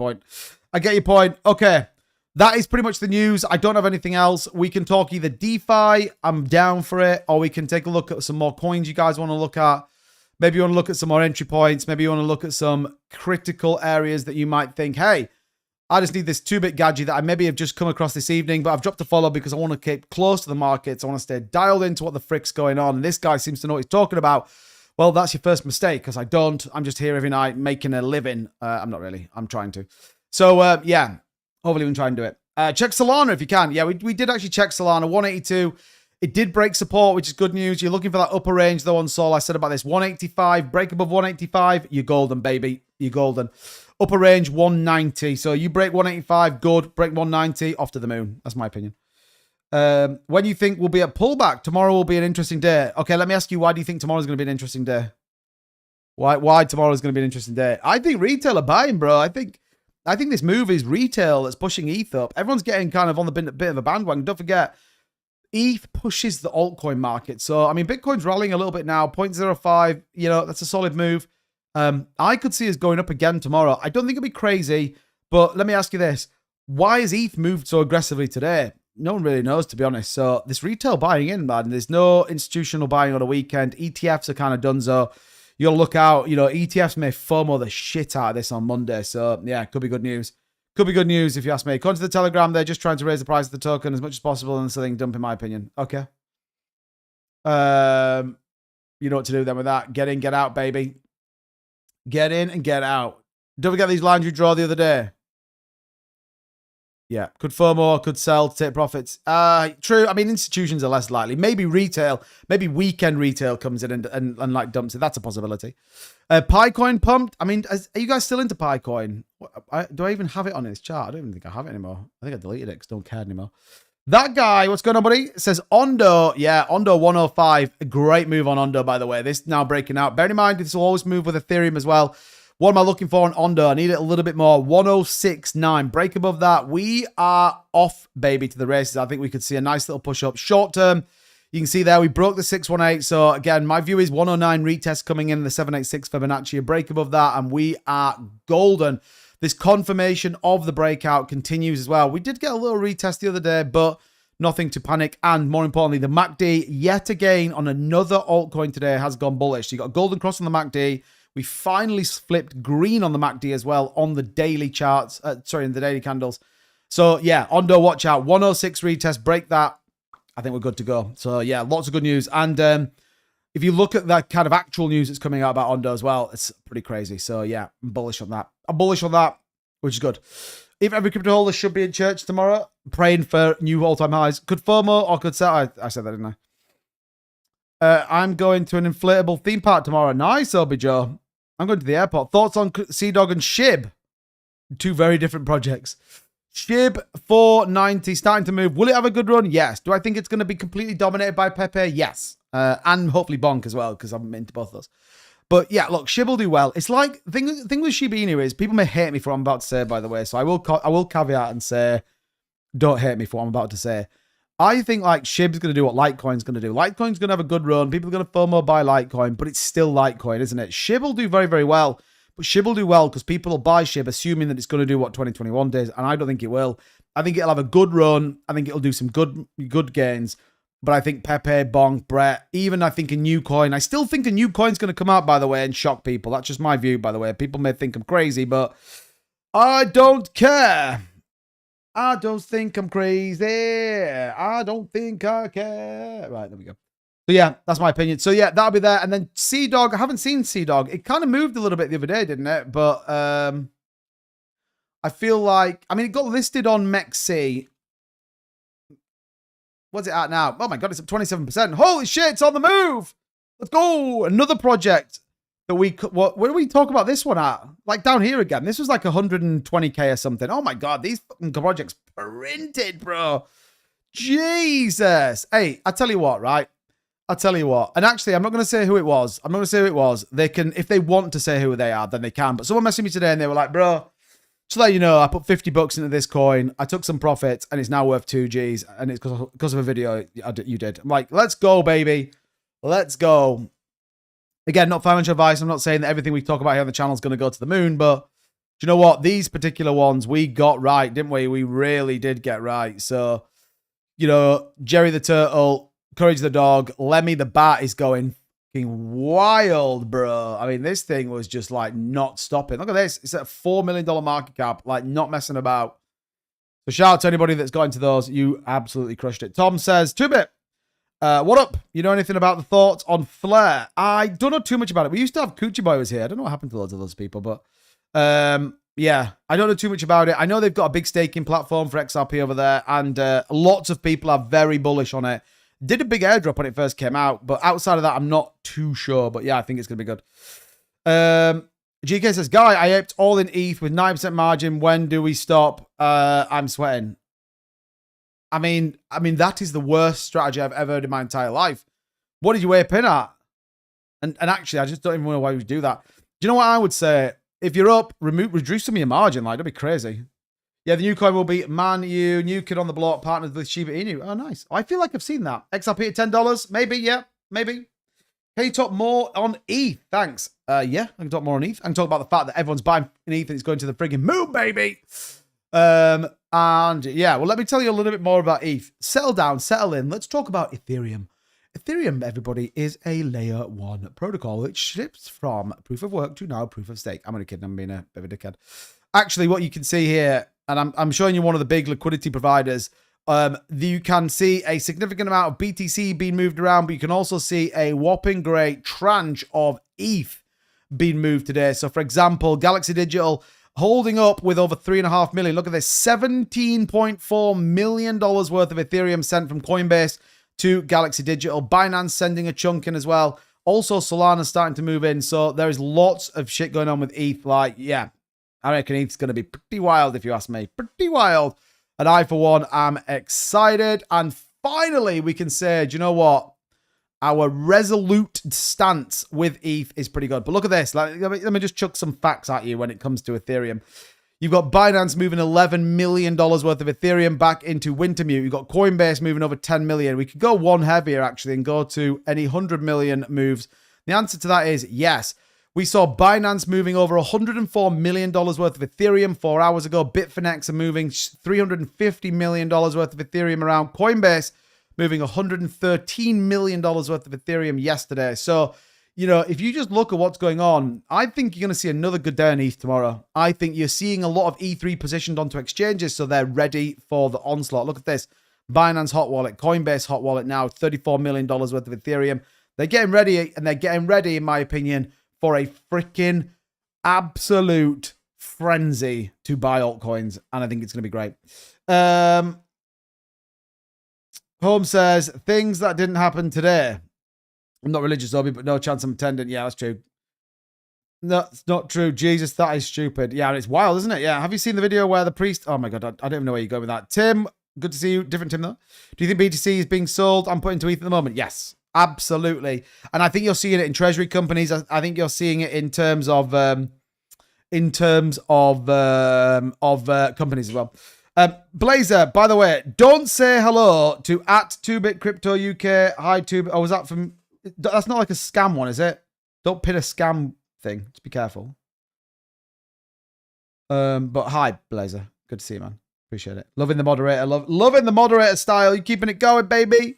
point. Okay. That is pretty much the news. I don't have anything else. We can talk either DeFi, I'm down for it, or we can take a look at some more coins you guys want to look at. Maybe you want to look at some more entry points. Maybe you want to look at some critical areas that you might think, hey, I just need this 2-bit gadget that I maybe have just come across this evening, but I've dropped a follow because I want to keep close to the markets. I want to stay dialed into what the frick's going on. And this guy seems to know what he's talking about. Well, that's your first mistake, because I don't. I'm just here every night making a living. I'm not really. I'm trying to. So, yeah. Hopefully we can try and do it. Check Solana if you can. Yeah, we did actually check Solana. 182. It did break support, which is good news. You're looking for that upper range, though, on Sol. I said about this. 185. Break above 185. You're golden, baby. You're golden. Upper range, 190. So you break 185, good. Break 190, off to the moon. That's my opinion. When you think we'll be at pullback, tomorrow will be an interesting day. Okay, let me ask you, why do you think tomorrow's going to be an interesting day? Why tomorrow's going to be an interesting day? I think retail are buying, bro. I think this move is retail that's pushing ETH up. Everyone's getting kind of on the bit of a bandwagon. Don't forget, ETH pushes the altcoin market. So, I mean, Bitcoin's rallying a little bit now. 0.05, you know, that's a solid move. I could see us going up again tomorrow. I don't think it'll be crazy, but let me ask you this. Why has ETH moved so aggressively today? No one really knows, to be honest. So this retail buying in, man, there's no institutional buying on a weekend. ETFs are kind of done. So you'll look out, you know, ETFs may FOMO the shit out of this on Monday. So yeah, could be good news. Could be good news if you ask me. According to the Telegram, they're just trying to raise the price of the token as much as possible and selling dump, in my opinion. Okay. You know what to do then with that. Get in, get out, baby. Get in and get out. Don't forget these lines you draw the other day. Yeah, could FOMO, could sell to take profits. True. I mean, institutions are less likely. Maybe retail, maybe weekend retail comes in and like dumps it. That's a possibility. PieCoin pumped. I mean, are you guys still into PieCoin? Do I even have it on this chart? I don't even think I have it anymore. I think I deleted it because I don't care anymore. That guy, what's going on, buddy? It says Ondo. Yeah, Ondo 105. A great move on Ondo, by the way. This now breaking out. Bear in mind, this will always move with Ethereum as well. What am I looking for on Ondo? I need it a little bit more. 1069. Break above that. We are off, baby, to the races. I think we could see a nice little push up. Short term, you can see there, we broke the 618. So, again, my view is 109 retest coming in the 786 Fibonacci. A break above that, and we are golden. This confirmation of the breakout continues as well. We did get a little retest the other day, but nothing to panic. And more importantly, the MACD, yet again, on another altcoin today, has gone bullish. So you got a golden cross on the MACD. We finally flipped green on the MACD as well on the daily charts. In the daily candles. So, yeah, Ondo, watch out. 106 retest, break that. I think we're good to go. So, yeah, lots of good news. And if you look at that kind of actual news that's coming out about Ondo as well, it's pretty crazy. So, yeah, I'm bullish on that. I'm bullish on that, which is good. If every crypto holder should be in church tomorrow, praying for new all-time highs. Could FOMO or could sell? I said that, didn't I? I'm going to an inflatable theme park tomorrow. Nice, Obi Joe. I'm going to the airport. Thoughts on Sea-Dog and Shib? Two very different projects. Shib 490 starting to move. Will it have a good run? Yes. Do I think it's going to be completely dominated by Pepe? Yes. And hopefully Bonk as well, because I'm into both of those. But yeah, look, Shib will do well. It's like, the thing with Shiba Inu is, people may hate me for what I'm about to say, by the way. So I will caveat and say, don't hate me for what I'm about to say. I think like Shib's going to do what Litecoin's going to do. Litecoin's going to have a good run. People are going to FOMO buy Litecoin, but it's still Litecoin, isn't it? Shib will do very, very well. But Shib will do well because people will buy Shib assuming that it's going to do what 2021 did, and I don't think it will. I think it'll have a good run. I think it'll do some good gains. But I think Pepe, Bonk, Brett, even I think a new coin. I still think a new coin's going to come out, by the way, and shock people. That's just my view, by the way. People may think I'm crazy, but I don't care. I don't think I'm crazy. I don't think I care. Right, there we go. So yeah, that's my opinion. So yeah, that'll be there. And then Sea-Dog, I haven't seen Sea-Dog. It kind of moved a little bit the other day, didn't it? But I feel like, I mean, it got listed on MEXC. What's it at now? Oh my God, it's up 27%. Holy shit, it's on the move. Let's go. Another project that where do we talk about this one at? Like down here again. This was like 120K or something. Oh my God, these fucking projects printed, bro. Jesus. Hey, I tell you what, right? I'll tell you what. And actually, I'm not going to say who it was. I'm not going to say who it was. They can, if they want to say who they are, then they can. But someone messaged me today and they were like, bro, just to let you know, I put 50 bucks into this coin. I took some profits and it's now worth 2 Gs. And it's because of a video you did. I'm like, let's go, baby. Let's go. Again, not financial advice. I'm not saying that everything we talk about here on the channel is going to go to the moon, but do you know what? These particular ones we got right, didn't we? We really did get right. So, you know, Jerry the Turtle, Courage the Dog, Lemmy the Bat is going fucking wild, bro. I mean, this thing was just like not stopping. Look at this. It's at a $4 million market cap, like not messing about. So shout out to anybody that's got into those. You absolutely crushed it. Tom says, 2-bit. What up? You know anything about the thoughts on Flare? I don't know too much about it. We used to have 𝗥𝗲𝗹𝘁𝗲𝗍 was here. I don't know what happened to loads of those people, but yeah, I don't know too much about it. I know they've got a big staking platform for XRP over there, and lots of people are very bullish on it. Did a big airdrop when it first came out, but outside of that, I'm not too sure. But yeah, I think it's going to be good. GK says, Guy, I aped all in ETH with 9% margin. When do we stop? I'm sweating. I mean, that is the worst strategy I've ever heard in my entire life. What did you ape in at? And actually, I just don't even know why you would do that. Do you know what I would say? If you're up, reduce some of your margin. Like, don't be crazy. Yeah, the new coin will be ManU, new kid on the block, partnered with Shiba Inu. Oh, nice. I feel like I've seen that. XRP at $10. Maybe, yeah, maybe. Can you talk more on ETH? Thanks. Yeah, I can talk more on ETH. I can talk about the fact that everyone's buying an ETH and it's going to the friggin' moon, baby. And yeah, well, let me tell you a little bit more about ETH. Settle down, settle in. Let's talk about Ethereum. Ethereum, everybody, is a layer 1 protocol which shifts from proof of work to now proof of stake. I'm only kidding. I'm being a bit of a dickhead. Actually, what you can see here, and I'm showing you one of the big liquidity providers. You can see a significant amount of BTC being moved around, but you can also see a whopping great tranche of ETH being moved today. So, for example, Galaxy Digital holding up with over 3.5 million. Look at this, $17.4 million worth of Ethereum sent from Coinbase to Galaxy Digital. Binance sending a chunk in as well. Also, Solana's starting to move in. So there is lots of shit going on with ETH. Like, yeah, I reckon ETH's going to be pretty wild if you ask me. Pretty wild. And I, for one, am excited. And finally, we can say, do you know what? Our resolute stance with ETH is pretty good. But look at this. Let me just chuck some facts at you when it comes to Ethereum. You've got Binance moving $11 million worth of Ethereum back into Wintermute. You've got Coinbase moving over 10 million. We could go one heavier, actually, and go to any 100 million moves. The answer to that is yes. We saw Binance moving over $104 million worth of Ethereum 4 hours ago. BITUNIX are moving $350 million worth of Ethereum around. Coinbase moving $113 million worth of Ethereum yesterday. So, you know, if you just look at what's going on, I think you're going to see another good day on ETH tomorrow. I think you're seeing a lot of E3 positioned onto exchanges, so they're ready for the onslaught. Look at this. Binance hot wallet, Coinbase hot wallet now, $34 million worth of Ethereum. They're getting ready, and they're getting ready, in my opinion, for a freaking absolute frenzy to buy altcoins, and I think it's going to be great. Home says, things that didn't happen today. I'm not religious, Obi, but no chance I'm attending. Yeah, that's true. No, it's not true. Jesus, that is stupid. Yeah, it's wild, isn't it? Yeah. Have you seen the video where the priest... Oh, my God. I don't even know where you go with that. Tim, good to see you. Different Tim, though. Do you think BTC is being sold and put into ETH at the moment? Yes, absolutely. And I think you're seeing it in treasury companies. I think you're seeing it in terms of companies as well. Blazer, by the way, don't say hello to @2BitCryptoUK. Hi, 2bit. Oh, was that from... That's not like a scam one, is it? Don't pin a scam thing. Just be careful. But hi, Blazer. Good to see you, man. Appreciate it. Loving the moderator. Loving the moderator style. You keeping it going, baby?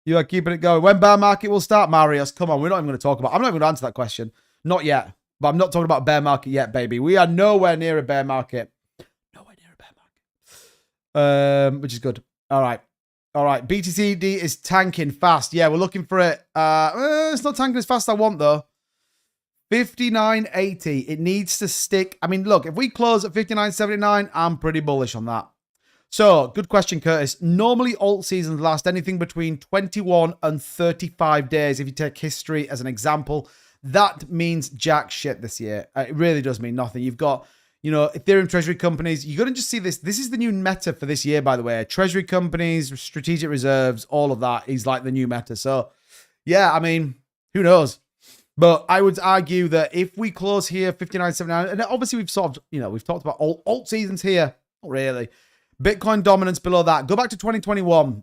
You are keeping it going. When bear market will start, Marius? Come on, we're not even going to talk about... I'm not even going to answer that question. Not yet. But I'm not talking about bear market yet, baby. We are nowhere near a bear market. Nowhere near a bear market. Which is good. All right. All right, BTCD is tanking fast. Yeah, we're looking for it. It's not tanking as fast as I want, though. 59.80. It needs to stick. I mean, look, if we close at 59.79, I'm pretty bullish on that. So, good question, Curtis. Normally, alt seasons last anything between 21 and 35 days. If you take history as an example, that means jack shit this year. It really does mean nothing. You've got... You know, Ethereum treasury companies, you're going to just see this. This is the new meta for this year, by the way. Treasury companies, strategic reserves, all of that is like the new meta. So, yeah, I mean, who knows? But I would argue that if we close here, 59.79, and obviously we've sort of, you know, we've talked about alt seasons here. Not really. Bitcoin dominance below that. Go back to 2021.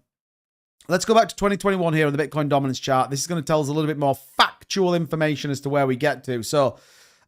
Let's go back to 2021 here on the Bitcoin dominance chart. This is going to tell us a little bit more factual information as to where we get to. So,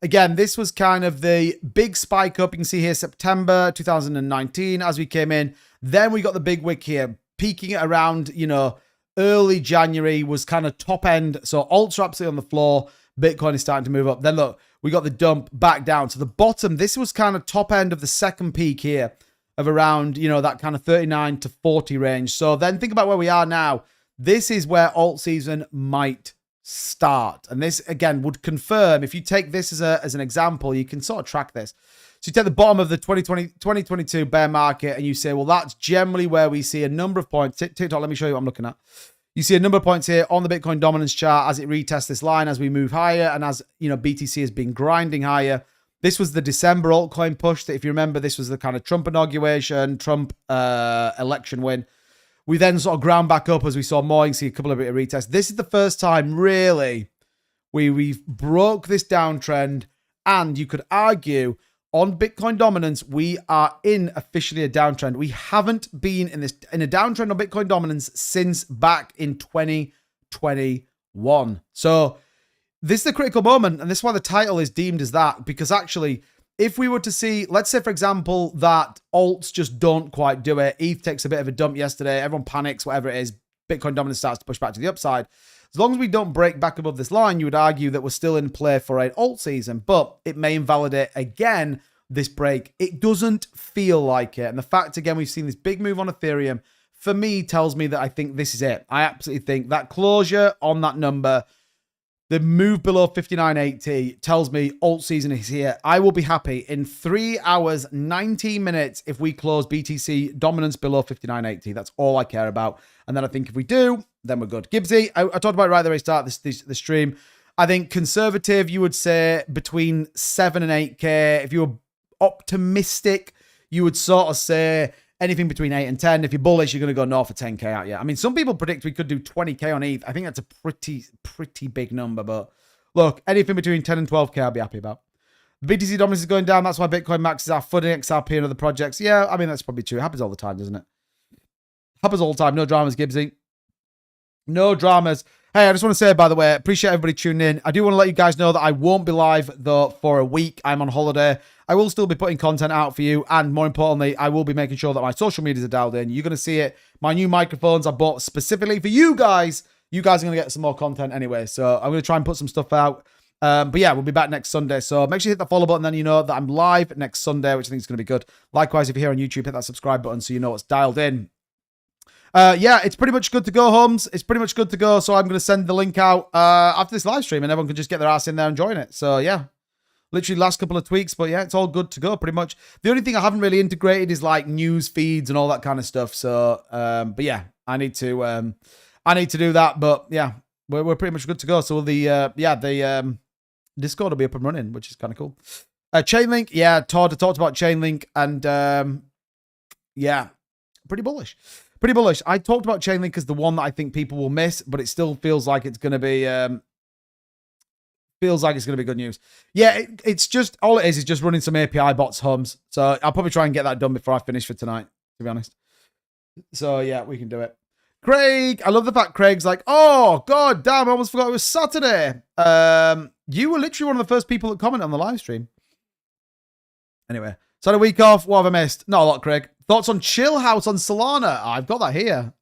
again, this was kind of the big spike up. You can see here September 2019 as we came in. Then we got the big wick here, peaking at around, you know, early January was kind of top end. So alts are absolutely on the floor. Bitcoin is starting to move up. Then look, we got the dump back down to the bottom. This was kind of top end of the second peak here of around, you know, that kind of 39 to 40 range. So then think about where we are now. this is where alt season might start. And this, again, would confirm, if you take this as an example, you can sort of track this. So you take the bottom of the 2022 bear market and you say, well, that's generally where we see a number of points. TikTok, let me show you what I'm looking at. You see a number of points here on the Bitcoin dominance chart as it retests this line, as we move higher, and as, you know, BTC has been grinding higher. This was the December altcoin push. That, if you remember, this was the kind of Trump inauguration, Trump election win. We then sort of ground back up as we saw more. You can see a couple of bit of retests. This is the first time, really, we've broke this downtrend, and you could argue on Bitcoin dominance, we are in officially a downtrend. We haven't been in a downtrend on Bitcoin dominance since back in 2021. So this is a critical moment, and this is why the title is deemed as that, because actually, if we were to see, let's say, for example, that alts just don't quite do it, ETH takes a bit of a dump yesterday, everyone panics, whatever it is, Bitcoin dominance starts to push back to the upside. As long as we don't break back above this line, you would argue that we're still in play for an alt season, but it may invalidate again this break. It doesn't feel like it. And the fact, again, we've seen this big move on Ethereum, for me, tells me that I think this is it. I absolutely think that closure on that number, the move below 5980, tells me alt season is here. I will be happy in 3 hours, 19 minutes if we close BTC dominance below 5980. That's all I care about. And then I think if we do, then we're good. 𝗥𝗲𝗍𝗶, I talked about it right at the very start of the stream. I think conservative, you would say between 7 and 8K. If you were optimistic, you would sort of say anything between 8 and 10. If you're bullish, you're going to go north of 10K out. Yeah, I mean, some people predict we could do 20K on ETH. I think that's a pretty big number. But look, anything between 10 and 12K, I'll be happy about. The BTC dominance is going down. That's why Bitcoin maxes out funding XRP and other projects. Yeah, I mean, that's probably true. It happens all the time, doesn't it? Happens all the time. No dramas, 𝗥𝗲𝗍𝗶. No dramas. Hey, I just want to say, by the way, appreciate everybody tuning in. I do want to let you guys know that I won't be live, though, for a week. I'm on holiday. I will still be putting content out for you. And more importantly, I will be making sure that my social medias are dialed in. You're going to see it. My new microphones I bought specifically for you guys. You guys are going to get some more content anyway. So I'm going to try and put some stuff out. But yeah, we'll be back next Sunday. So make sure you hit the follow button. Then you know that I'm live next Sunday, which I think is going to be good. Likewise, if you're here on YouTube, hit that subscribe button so you know what's dialed in. Yeah, it's pretty much good to go, Holmes. It's pretty much good to go. So I'm going to send the link out after this live stream, and everyone can just get their ass in there and join it. So yeah, literally last couple of tweaks, but yeah, it's all good to go pretty much. The only thing I haven't really integrated is like news feeds and all that kind of stuff. So, but yeah, I need to do that. But yeah, we're pretty much good to go. So the Discord will be up and running, which is kind of cool. Chainlink, yeah, Todd talked about Chainlink, and yeah, pretty bullish. Pretty bullish. I talked about Chainlink as the one that I think people will miss, but it still feels like it's going to be good news. Yeah, it's just, all it is just running some API bots, Holmes. So I'll probably try and get that done before I finish for tonight, to be honest. So yeah, we can do it. Craig, I love the fact Craig's like, oh, god damn, I almost forgot it was Saturday. You were literally one of the first people that commented on the live stream. Anyway, so had a week off. What have I missed? Not a lot, Craig. Thoughts on Chill House on Solana? I've got that here.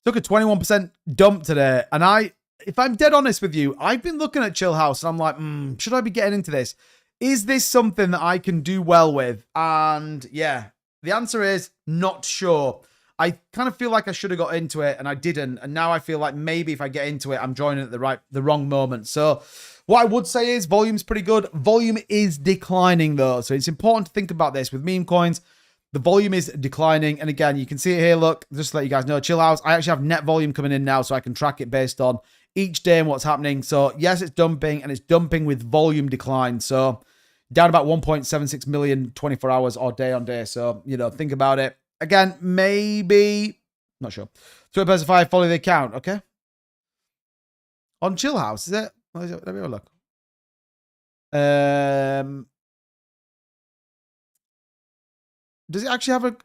Took a 21% dump today. And if I'm dead honest with you, I've been looking at Chill House and I'm like, should I be getting into this? Is this something that I can do well with? And yeah, the answer is not sure. I kind of feel like I should have got into it and I didn't. And now I feel like maybe if I get into it, I'm joining at the wrong moment. So what I would say is volume's pretty good. Volume is declining though. So it's important to think about this with meme coins. The volume is declining. And again, you can see it here. Look, just to let you guys know, Chill House, I actually have net volume coming in now so I can track it based on each day and what's happening. So yes, it's dumping and it's dumping with volume decline. So down about 1.76 million 24 hours or day on day. So, you know, think about it. Again, maybe, not sure. Twitter person 5, follow the account. Okay. On Chill House, is it? Let me have a look. Does it actually have a...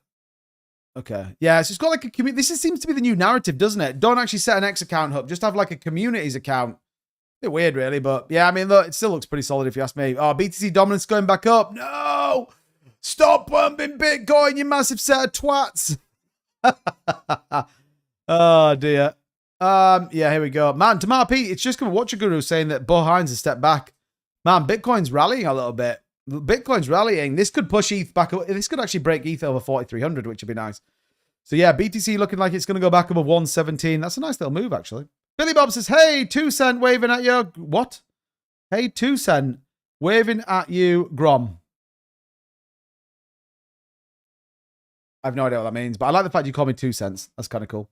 Okay. Yeah, so it's got like a community. This seems to be the new narrative, doesn't it? Don't actually set an X account up. Just have like a communities account. A bit weird, really, but yeah, I mean, look, it still looks pretty solid if you ask me. Oh, BTC dominance going back up. No! Stop pumping Bitcoin, you massive set of twats. Oh, dear. Yeah, here we go. Man, Tamar Pete, it's just going to watch a guru saying that 𝗲𝗿𝗄𝗃 has stepped back. Man, Bitcoin's rallying a little bit. Bitcoin's rallying. This could push ETH back up. This could actually break ETH over 4,300, which would be nice. So yeah, BTC looking like it's going to go back above 117. That's a nice little move, actually. Billy Bob says, hey, 2 cent waving at you. What? Hey, 2 cent waving at you, Grom. I have no idea what that means, but I like the fact you call me 2 cents. That's kind of cool.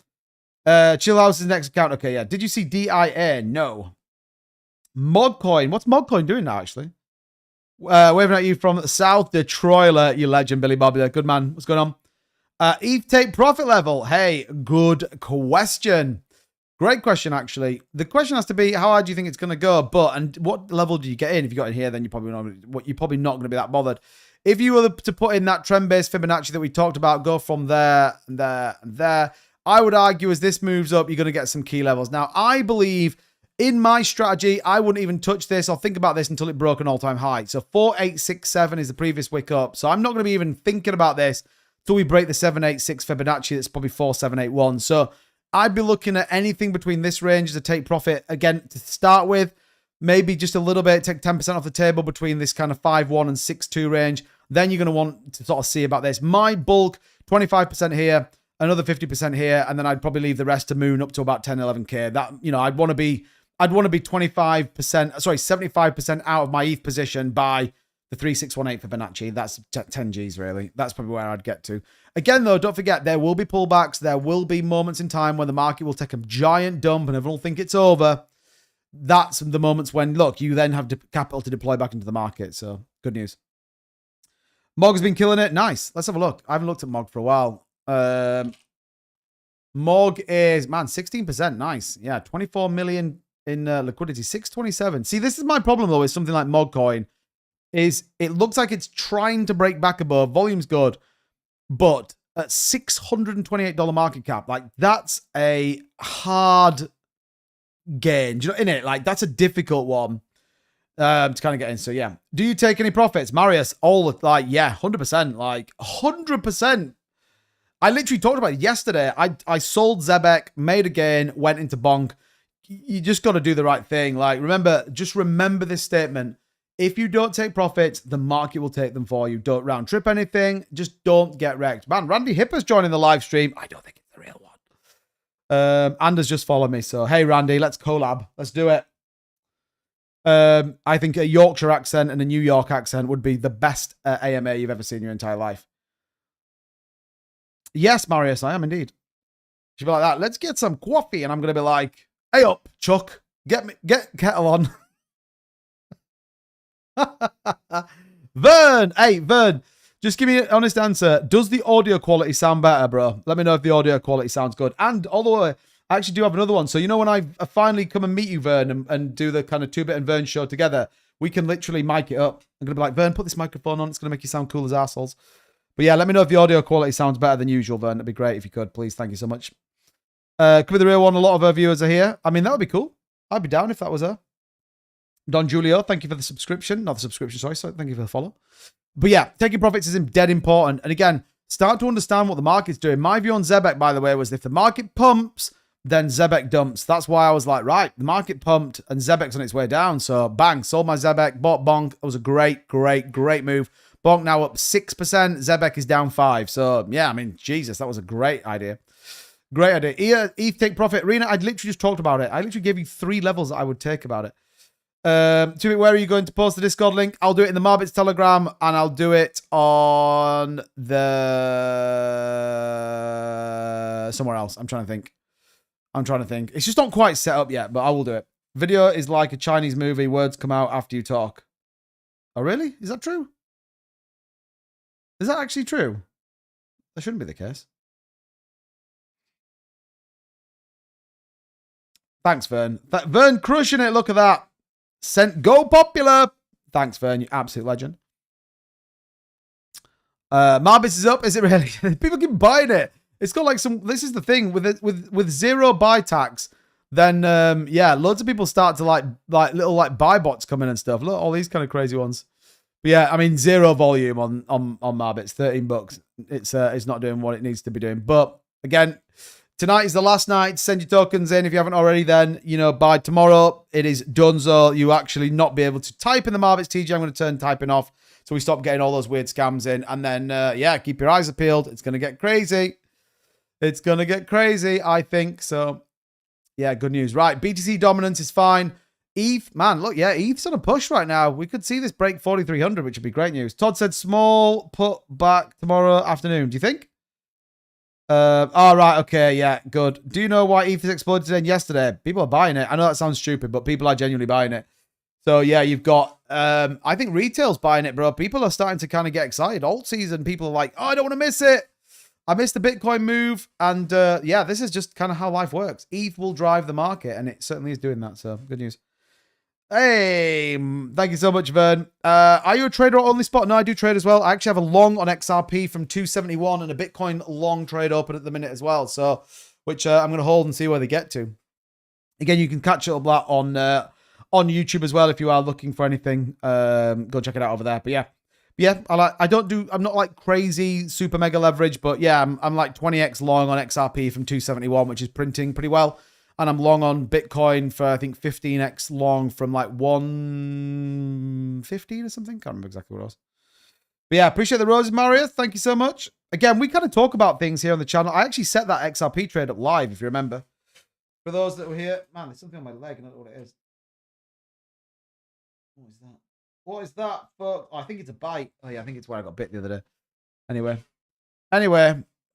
Chillhouse's next account. Okay, yeah. Did you see DIA? No. Mogcoin. What's Mogcoin doing now, actually? Waving at you from South Detroit, you legend, Billy Bob. Good man. What's going on? ETH take profit level. Hey, good question. Great question, actually. The question has to be, how high do you think it's going to go? And what level do you get in? If you got in here, then you're probably not going to be that bothered. If you were to put in that trend-based Fibonacci that we talked about, go from there, and there, and there, I would argue as this moves up, you're going to get some key levels. Now, I believe in my strategy, I wouldn't even touch this or think about this until it broke an all-time high. So 4867 is the previous wick up. So I'm not going to be even thinking about this till we break the 786 Fibonacci. That's probably 4781. So I'd be looking at anything between this range to take profit. Again, to start with, maybe just a little bit, take 10% off the table between this kind of 5.1 and 6.2 range. Then you're going to want to sort of see about this. My bulk, 25% here, another 50% here, and then I'd probably leave the rest to moon up to about 10, 11K. That, you know, I'd want to be 75% out of my ETH position by the 3618 Fibonacci. That's 10 Gs, really. That's probably where I'd get to. Again, though, don't forget, there will be pullbacks. There will be moments in time when the market will take a giant dump and everyone will think it's over. That's the moments when, look, you then have capital to deploy back into the market. So, good news. Mog's been killing it. Nice. Let's have a look. I haven't looked at Mog for a while. Mog is, man, 16%. Nice. Yeah, 24 million in liquidity. 627. See, this is my problem, though, with something like Mogcoin. Is it looks like it's trying to break back above. Volume's good. But at $628 market cap, like, that's a hard gain. Do you know, innit? Like, that's a difficult one to kind of get in. So, yeah. Do you take any profits? Marius, yeah, 100%. Like, 100%. I literally talked about it yesterday. I sold Zebek, made a gain, went into bonk. You just got to do the right thing. Like, just remember this statement. If you don't take profits, the market will take them for you. Don't round trip anything. Just don't get wrecked. Man, Randy Hipper's joining the live stream. I don't think it's the real one. Anders just followed me. So, hey, Randy, let's collab. Let's do it. I think a Yorkshire accent and a New York accent would be the best AMA you've ever seen in your entire life. Yes, Marius, I am indeed. She'll be like that. Let's get some coffee. And I'm going to be like, hey up, Chuck. Get kettle on. Vern, hey, Vern, just give me an honest answer. Does the audio quality sound better, bro? Let me know if the audio quality sounds good. And although I actually do have another one. So, you know, when I finally come and meet you, Vern, and do the kind of 2-Bit and Vern show together, we can literally mic it up. I'm going to be like, Vern, put this microphone on. It's going to make you sound cool as assholes. But yeah, let me know if the audio quality sounds better than usual, Vern. It'd be great if you could, please. Thank you so much. Could be the real one. A lot of our viewers are here. I mean, that would be cool. I'd be down if that was her. Don Julio, thank you for the subscription. Not the subscription, sorry. So thank you for the follow. But yeah, taking profits is dead important. And again, start to understand what the market's doing. My view on Zebek, by the way, was if the market pumps, then Zebek dumps. That's why I was like, right, the market pumped and Zebek's on its way down. So bang, sold my Zebek, bought Bonk. It was a great move. Bonk now up 6%. Zebek is down 5%. So yeah, I mean, Jesus, that was a great idea. Great idea. ETH take profit. Rena, I literally just talked about it. I literally gave you 3 levels that I would take about it. Jimmy, where are you going to post the Discord link? I'll do it in the Marbits Telegram, and I'll do it on the somewhere else. I'm trying to think. It's just not quite set up yet, but I will do it. Video is like a Chinese movie. Words come out after you talk. Oh, really? Is that true? Is that actually true? That shouldn't be the case. Thanks, Vern. Vern crushing it. Look at that. Go popular. Thanks, Vern. You absolute legend. Marbis is up. Is it really? People keep buying it. It's got like some. This is the thing with zero buy tax. Then yeah, loads of people start to like little buy bots come in and stuff. Look, all these kind of crazy ones. But yeah, I mean, zero volume on Marbits. $13. It's not doing what it needs to be doing. But again, tonight is the last night. Send your tokens in if you haven't already. Then, you know, by tomorrow, it is done. So you actually not be able to type in the Marbits TG. I'm going to turn typing off so we stop getting all those weird scams in. And then, yeah, keep your eyes peeled. It's going to get crazy. It's going to get crazy, I think. So, yeah, good news. Right, BTC dominance is fine. ETH, man, look, yeah, ETH's on a push right now. We could see this break 4,300, which would be great news. Todd said small put back tomorrow afternoon. Do you think? Oh, right, okay, yeah, good. Do you know why ETH has exploded today and yesterday? People are buying it. I know that sounds stupid, but people are genuinely buying it. So, yeah, you've got, I think retail's buying it, bro. People are starting to kind of get excited. Altseason, people are like, oh, I don't want to miss it. I missed the Bitcoin move. And, yeah, this is just kind of how life works. ETH will drive the market, and it certainly is doing that. So, good news. Hey, thank you so much, Vern. Are you a trader or only spot? No, I do trade as well. I actually have a long on XRP from 271 and a Bitcoin long trade open at the minute as well. So, which I'm going to hold and see where they get to. Again, you can catch it up that on YouTube as well if you are looking for anything. Go check it out over there. But yeah, I'm not like crazy super mega leverage, but yeah, I'm like 20x long on XRP from 271, which is printing pretty well. And I'm long on Bitcoin for, I think, 15x long from like 115 or something. Can't remember exactly what it was. But yeah, appreciate the roses, Marius. Thank you so much. Again, we kind of talk about things here on the channel. I actually set that XRP trade up live, if you remember. For those that were here, man, there's something on my leg. I don't know what it is. What is that? What is that? Oh, I think it's a bite. Oh, yeah, I think it's where I got bit the other day. Anyway.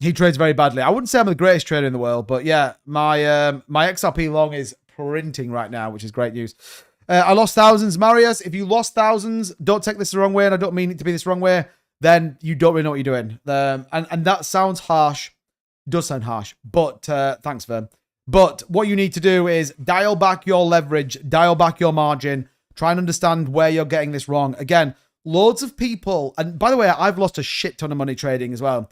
He trades very badly. I wouldn't say I'm the greatest trader in the world, but yeah, my my XRP long is printing right now, which is great news. I lost thousands. Marius, if you lost thousands, don't take this the wrong way, and I don't mean it to be this wrong way, then you don't really know what you're doing. And that sounds harsh. It does sound harsh, but thanks, Vern. But what you need to do is dial back your leverage, dial back your margin, try and understand where you're getting this wrong. Again, loads of people, and by the way, I've lost a shit ton of money trading as well.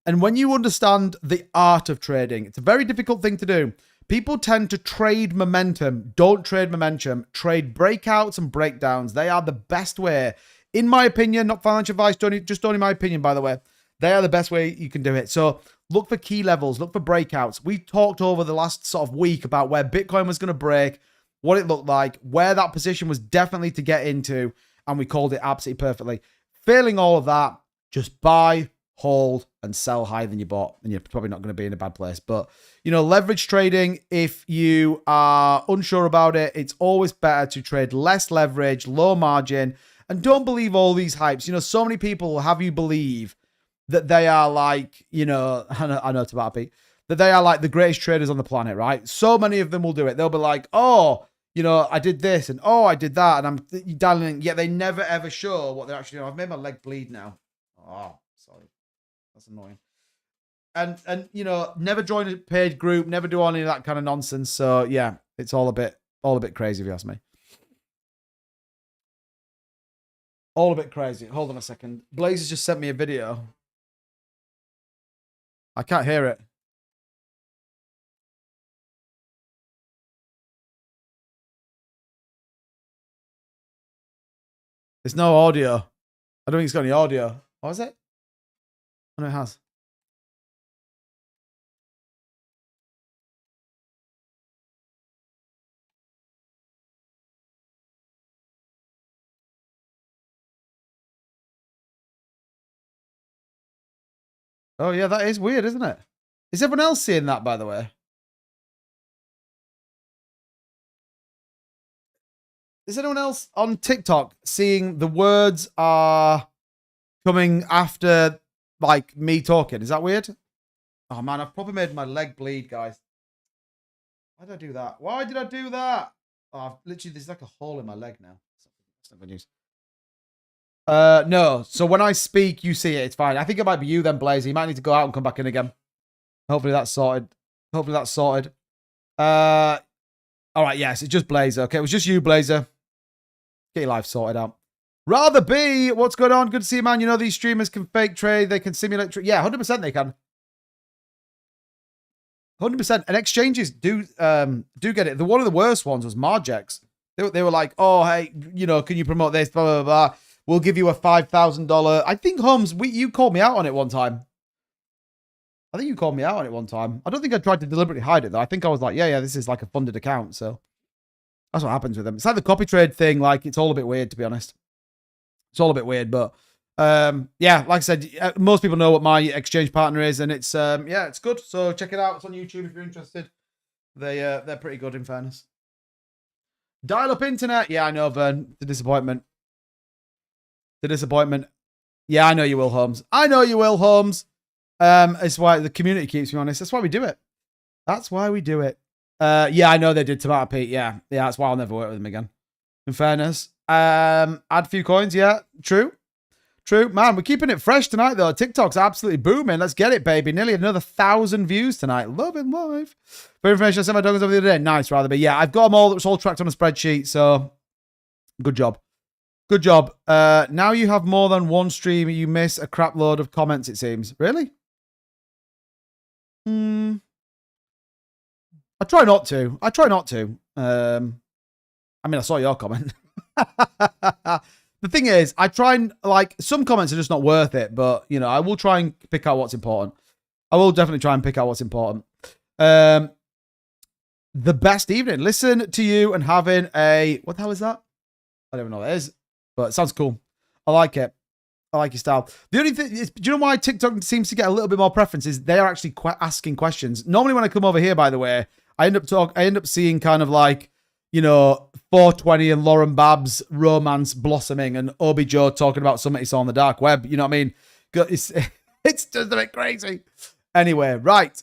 And when you understand the art of trading, it's a very difficult thing to do. People tend to trade momentum. Don't trade momentum. Trade breakouts and breakdowns. They are the best way, in my opinion, not financial advice, just only my opinion, by the way. They are the best way you can do it. So look for key levels. Look for breakouts. We talked over the last sort of week about where Bitcoin was going to break, what it looked like, where that position was definitely to get into, and we called it absolutely perfectly. Failing all of that, just buy, hold, and sell higher than you bought, and you're probably not going to be in a bad place. But, you know, leverage trading, if you are unsure about it, it's always better to trade less leverage, low margin, and don't believe all these hypes. You know, so many people will have you believe that they are like, you know, I know it's about Pete, that they are like the greatest traders on the planet, right? So many of them will do it. They'll be like, oh, you know, I did this, and oh, I did that, and I'm dialing, yet they never ever show what they're actually doing. I've made my leg bleed now. Oh, sorry. That's annoying. And you know, never join a paid group, never do any of that kind of nonsense. So yeah, it's all a bit crazy if you ask me. All a bit crazy. Hold on a second. Blaze has just sent me a video. I can't hear it. There's no audio. I don't think it's got any audio. Oh, is it? Oh, no, it has. Oh, yeah, that is weird, isn't it? Is everyone else seeing that, by the way? Is anyone else on TikTok seeing the words are coming after, like, me talking? Is that weird? Oh, man, I've probably made my leg bleed, guys. Why did I do that? Why did I do that? Oh, literally, there's like a hole in my leg now. That's not good news. No. So when I speak, you see it. It's fine. I think it might be you then, Blazer. You might need to go out and come back in again. Hopefully that's sorted. Hopefully that's sorted. All right. Yes, it's just Blazer. Okay, it was just you, Blazer. Get your life sorted out. Rather be. What's going on? Good to see you, man. You know these streamers can fake trade. They can simulate trade. Yeah, 100% they can. 100%. And exchanges do get it. One of the worst ones was Margex. They were like, oh, hey, you know, can you promote this? Blah, blah, blah. We'll give you a $5,000. I think, Holmes, you called me out on it one time. I think you called me out on it one time. I don't think I tried to deliberately hide it, though. I think I was like, yeah, this is like a funded account. So that's what happens with them. It's like the copy trade thing. Like, it's all a bit weird, to be honest. It's all a bit weird, but Yeah, like I said, most people know what my exchange partner is, and it's yeah, it's good. So check it out. It's on YouTube if you're interested. They're pretty good in fairness. Dial-up internet. Yeah, I know, Vern. The disappointment. The disappointment. Yeah, I know you will, Holmes. I know you will, Holmes. It's why the community keeps me honest. That's why we do it. That's why we do it. Yeah, I know they did Tomato Pete. Yeah, that's why I'll never work with them again. In fairness. Add a few coins. Yeah, true. True. Man, we're keeping it fresh tonight, though. TikTok's absolutely booming. Let's get it, baby. Nearly another 1,000 views tonight. Loving life. For information, I sent my doggers over the other day. Nice, rather. But yeah, I've got them all. It's all tracked on a spreadsheet. So, good job. Good job. Now you have more than one stream. You miss a crap load of comments, it seems. Really? I try not to. I try not to. I mean, I saw your comment. The thing is, I try and, like, some comments are just not worth it, but, you know, I will try and pick out what's important. I will definitely try and pick out what's important. The best evening. Listen to you and having a, what the hell is that? I don't even know what it is, but it sounds cool. I like it. I like your style. The only thing is, do you know why TikTok seems to get a little bit more preference? Is they are actually asking questions. Normally when I come over here, by the way, I end up seeing kind of like, you know, 420 and Lauren Babb's romance blossoming and Obi Joe talking about something he saw on the dark web. You know what I mean? It's just a bit crazy. Anyway, right.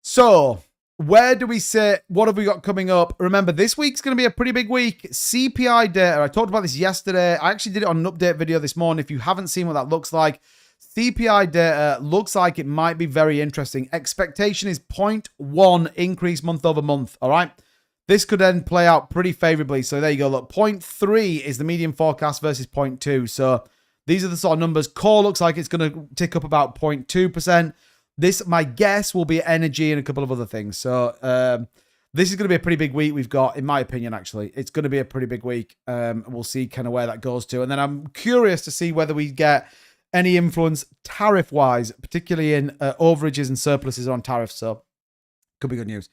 So, where do we sit? What have we got coming up? Remember, this week's going to be a pretty big week. CPI data. I talked about this yesterday. I actually did it on an update video this morning. If you haven't seen what that looks like, CPI data looks like it might be very interesting. Expectation is 0.1 increase month over month. All right. This could then play out pretty favorably. So there you go. Look, 0.3 is the median forecast versus 0.2. So these are the sort of numbers. Core looks like it's going to tick up about 0.2%. This, my guess, will be energy and a couple of other things. So this is going to be a pretty big week we've got, in my opinion, actually. It's going to be a pretty big week. We'll see kind of where that goes to. And then I'm curious to see whether we get any influence tariff-wise, particularly in overages and surpluses on tariffs. So could be good news.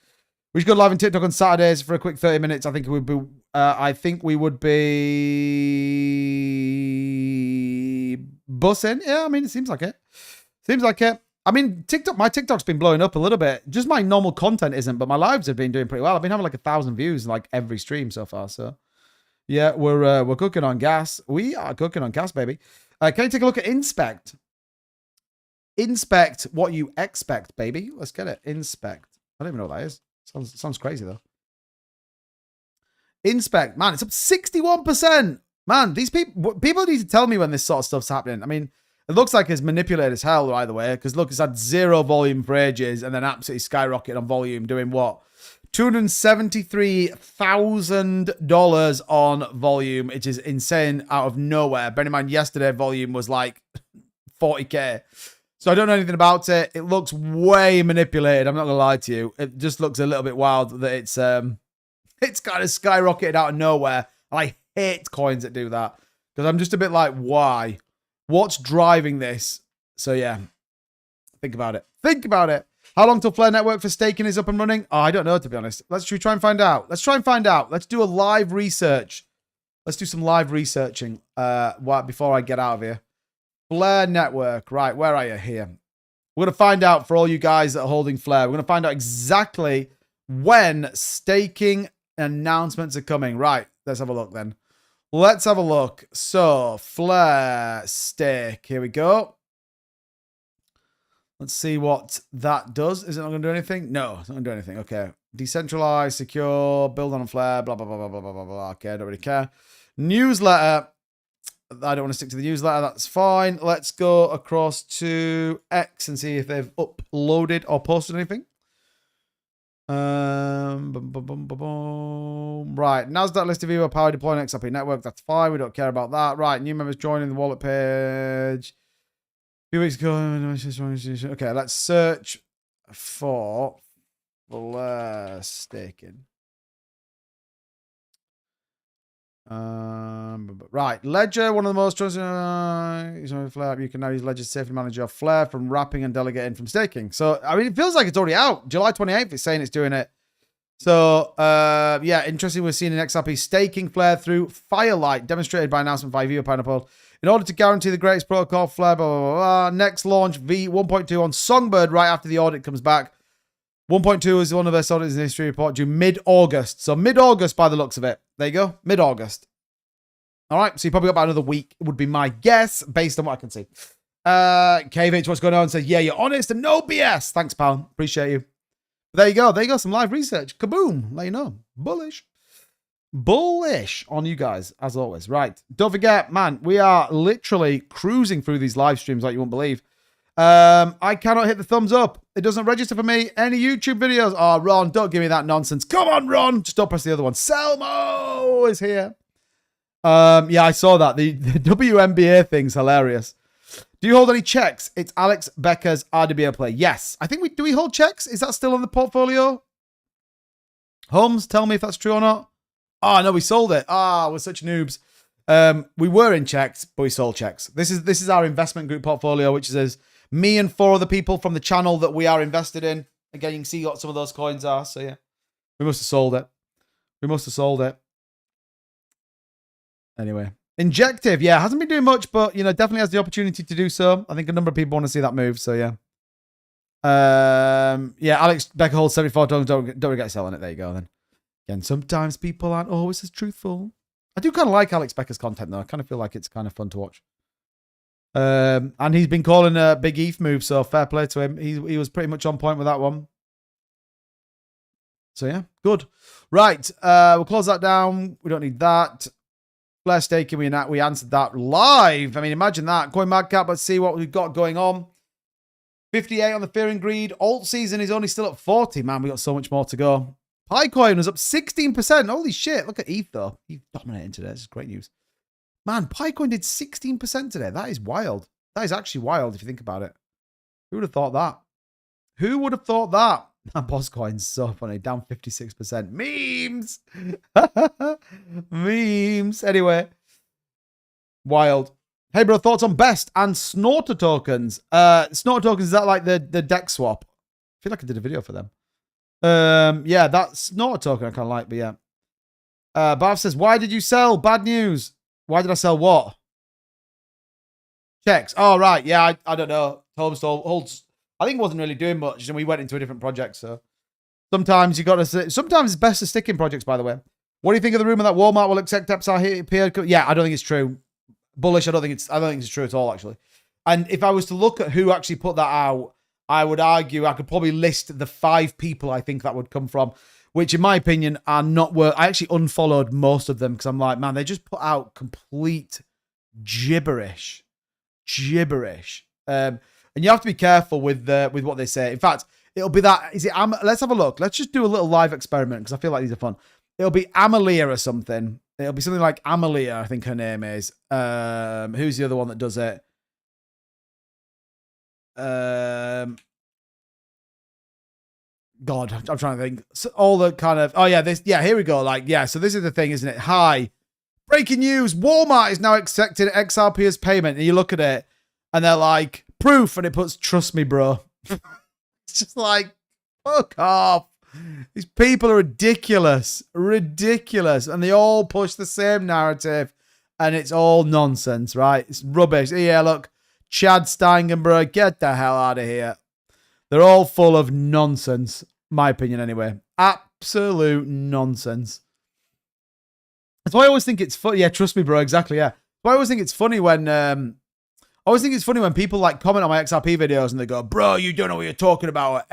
We should go live on TikTok on Saturdays for a quick 30 minutes. I think we would be bussing. Yeah, I mean, it seems like it. Seems like it. I mean, my TikTok's been blowing up a little bit. Just my normal content isn't, but my lives have been doing pretty well. I've been having like 1,000 views like every stream so far. So yeah, we're cooking on gas. We are cooking on gas, baby. Can you take a look at Inspect? Inspect what you expect, baby. Let's get it. Inspect. I don't even know what that is. Sounds crazy, though. Inspect. Man, it's up 61%. Man, these people need to tell me when this sort of stuff's happening. I mean, it looks like it's manipulated as hell, by the way, because look, it's had 0 volume for ages and then absolutely skyrocketed on volume, doing what? $273,000 on volume, which is insane out of nowhere. Bear in mind, yesterday volume was like 40K. So I don't know anything about it. It looks way manipulated. I'm not gonna lie to you. It just looks a little bit wild that it's kind of skyrocketed out of nowhere. And I hate coins that do that because I'm just a bit like, why? What's driving this? So yeah, think about it. Think about it. How long till Flare Network for staking is up and running? Oh, I don't know, to be honest. Let's try and find out. Let's try and find out. Let's do a live research. Let's do some live researching before I get out of here. Flare Network. Right, where are you? Here. We're going to find out for all you guys that are holding Flare. We're going to find out exactly when staking announcements are coming. Right, let's have a look then. Let's have a look. So, Flare stake. Here we go. Let's see what that does. Is it not going to do anything? No, it's not going to do anything. Okay. Decentralized, secure, build on Flare, blah, blah, blah, blah, blah, blah, blah. Okay, I don't really care. Newsletter. I don't want to stick to the newsletter. That's fine. Let's go across to X and see if they've uploaded or posted anything. Right. NASDAQ listed viewer power deploying XRP network. That's fine. We don't care about that. Right. New members joining the wallet page. A few weeks ago. Okay. Let's search for Flare staking. Right, Ledger, one of the most trusted. Flare. You can now use Ledger's safety manager Flare from wrapping and delegating from staking. So, I mean, it feels like it's already out. July 28th, it's saying it's doing it. So, yeah, interesting. We're seeing an XRP staking Flare through Firelight, demonstrated by announcement by Viewer Pineapple. In order to guarantee the greatest protocol, blah, blah, blah, blah. Next launch V 1.2 on Songbird right after the audit comes back. 1.2 is one of the best audits in history report due mid-August. So mid-August by the looks of it. There you go. Mid-August. All right. So you probably got about another week. It would be my guess based on what I can see. KVH, what's going on? Says, yeah, you're honest and no BS. Thanks, pal. Appreciate you. There you go. There you go. Some live research. Kaboom. Let you know. Bullish. Bullish on you guys, as always. Right. Don't forget, man, we are literally cruising through these live streams like you won't believe. I cannot hit the thumbs up. It doesn't register for me. Any YouTube videos? Oh, Ron, don't give me that nonsense. Come on, Ron. Just don't press the other one. Selmo is here. Yeah, I saw that. The WNBA thing's hilarious. Do you hold any checks? It's Alex Becker's RWA play. Yes. I think do we hold checks? Is that still on the portfolio? Holmes, tell me if that's true or not. Oh, no, we sold it. Ah, we're such noobs. We were in checks, but we sold checks. This is our investment group portfolio, which is me and 4 other people from the channel that we are invested in. Again, you can see what some of those coins are. So, yeah, we must have sold it. We must have sold it. Anyway. Injective, yeah, hasn't been doing much, but, you know, definitely has the opportunity to do so. I think a number of people want to see that move, so yeah. Yeah, Alex Becker holds 74 tokens. Don't regret selling it. There you go, then. Again, sometimes people aren't always as truthful. I do kind of like Alex Becker's content, though. I kind of feel like it's kind of fun to watch. And he's been calling a big ETH move, so fair play to him. He was pretty much on point with that one. So, yeah, good. Right, we'll close that down. We don't need that. Flare staking, we answered that live. I mean, imagine that. Coin market cap, let's see what we've got going on. 58 on the Fear and Greed. Altseason is only still at 40. Man, we got so much more to go. PiCoin was up 16%. Holy shit. Look at ETH, though. ETH dominating today. This is great news. Man, PiCoin did 16% today. That is wild. That is actually wild if you think about it. Who would have thought that? Who would have thought that? That boss coin's so funny. Down 56%. Memes. Memes. Anyway. Wild. Hey, bro, thoughts on BEST and Snorter tokens? Snorter tokens, is that like the deck swap? I feel like I did a video for them. Yeah, that Snorter token I kind of like, but yeah. Barf says, why did you sell? Bad news. Why did I sell what? Checks. Oh, right. Yeah, I don't know. Holmes holds. I think it wasn't really doing much, and we went into a different project, so sometimes you got to. Sometimes it's best to stick in projects, by the way. What do you think of the rumor that Walmart will accept XRP? Yeah, I don't think it's true. Bullish, I don't think it's true at all, actually. And if I was to look at who actually put that out, I would argue I could probably list the 5 people I think that would come from, which in my opinion are not worth. I actually unfollowed most of them because I'm like, man, they just put out complete gibberish. And you have to be careful with what they say. In fact, it'll be that. Let's have a look. Let's just do a little live experiment because I feel like these are fun. It'll be Amalia or something. It'll be something like Amalia, I think her name is. Who's the other one that does it? God, I'm trying to think. So all the kind of. Oh yeah, here we go. Like yeah. So this is the thing, isn't it? Hi, breaking news: Walmart is now accepting XRP as payment. And you look at it, and they're like proof, and it puts "trust me, bro." It's just like fuck off. These people are ridiculous, and they all push the same narrative, and it's all nonsense, right? It's rubbish. Yeah, look, Chad Steigenberg, get the hell out of here. They're all full of nonsense, my opinion anyway. Absolute nonsense. That's why I always think it's funny. Yeah, trust me, bro. Exactly. Yeah. But I always think it's funny when people like comment on my XRP videos and they go, "Bro, you don't know what you're talking about."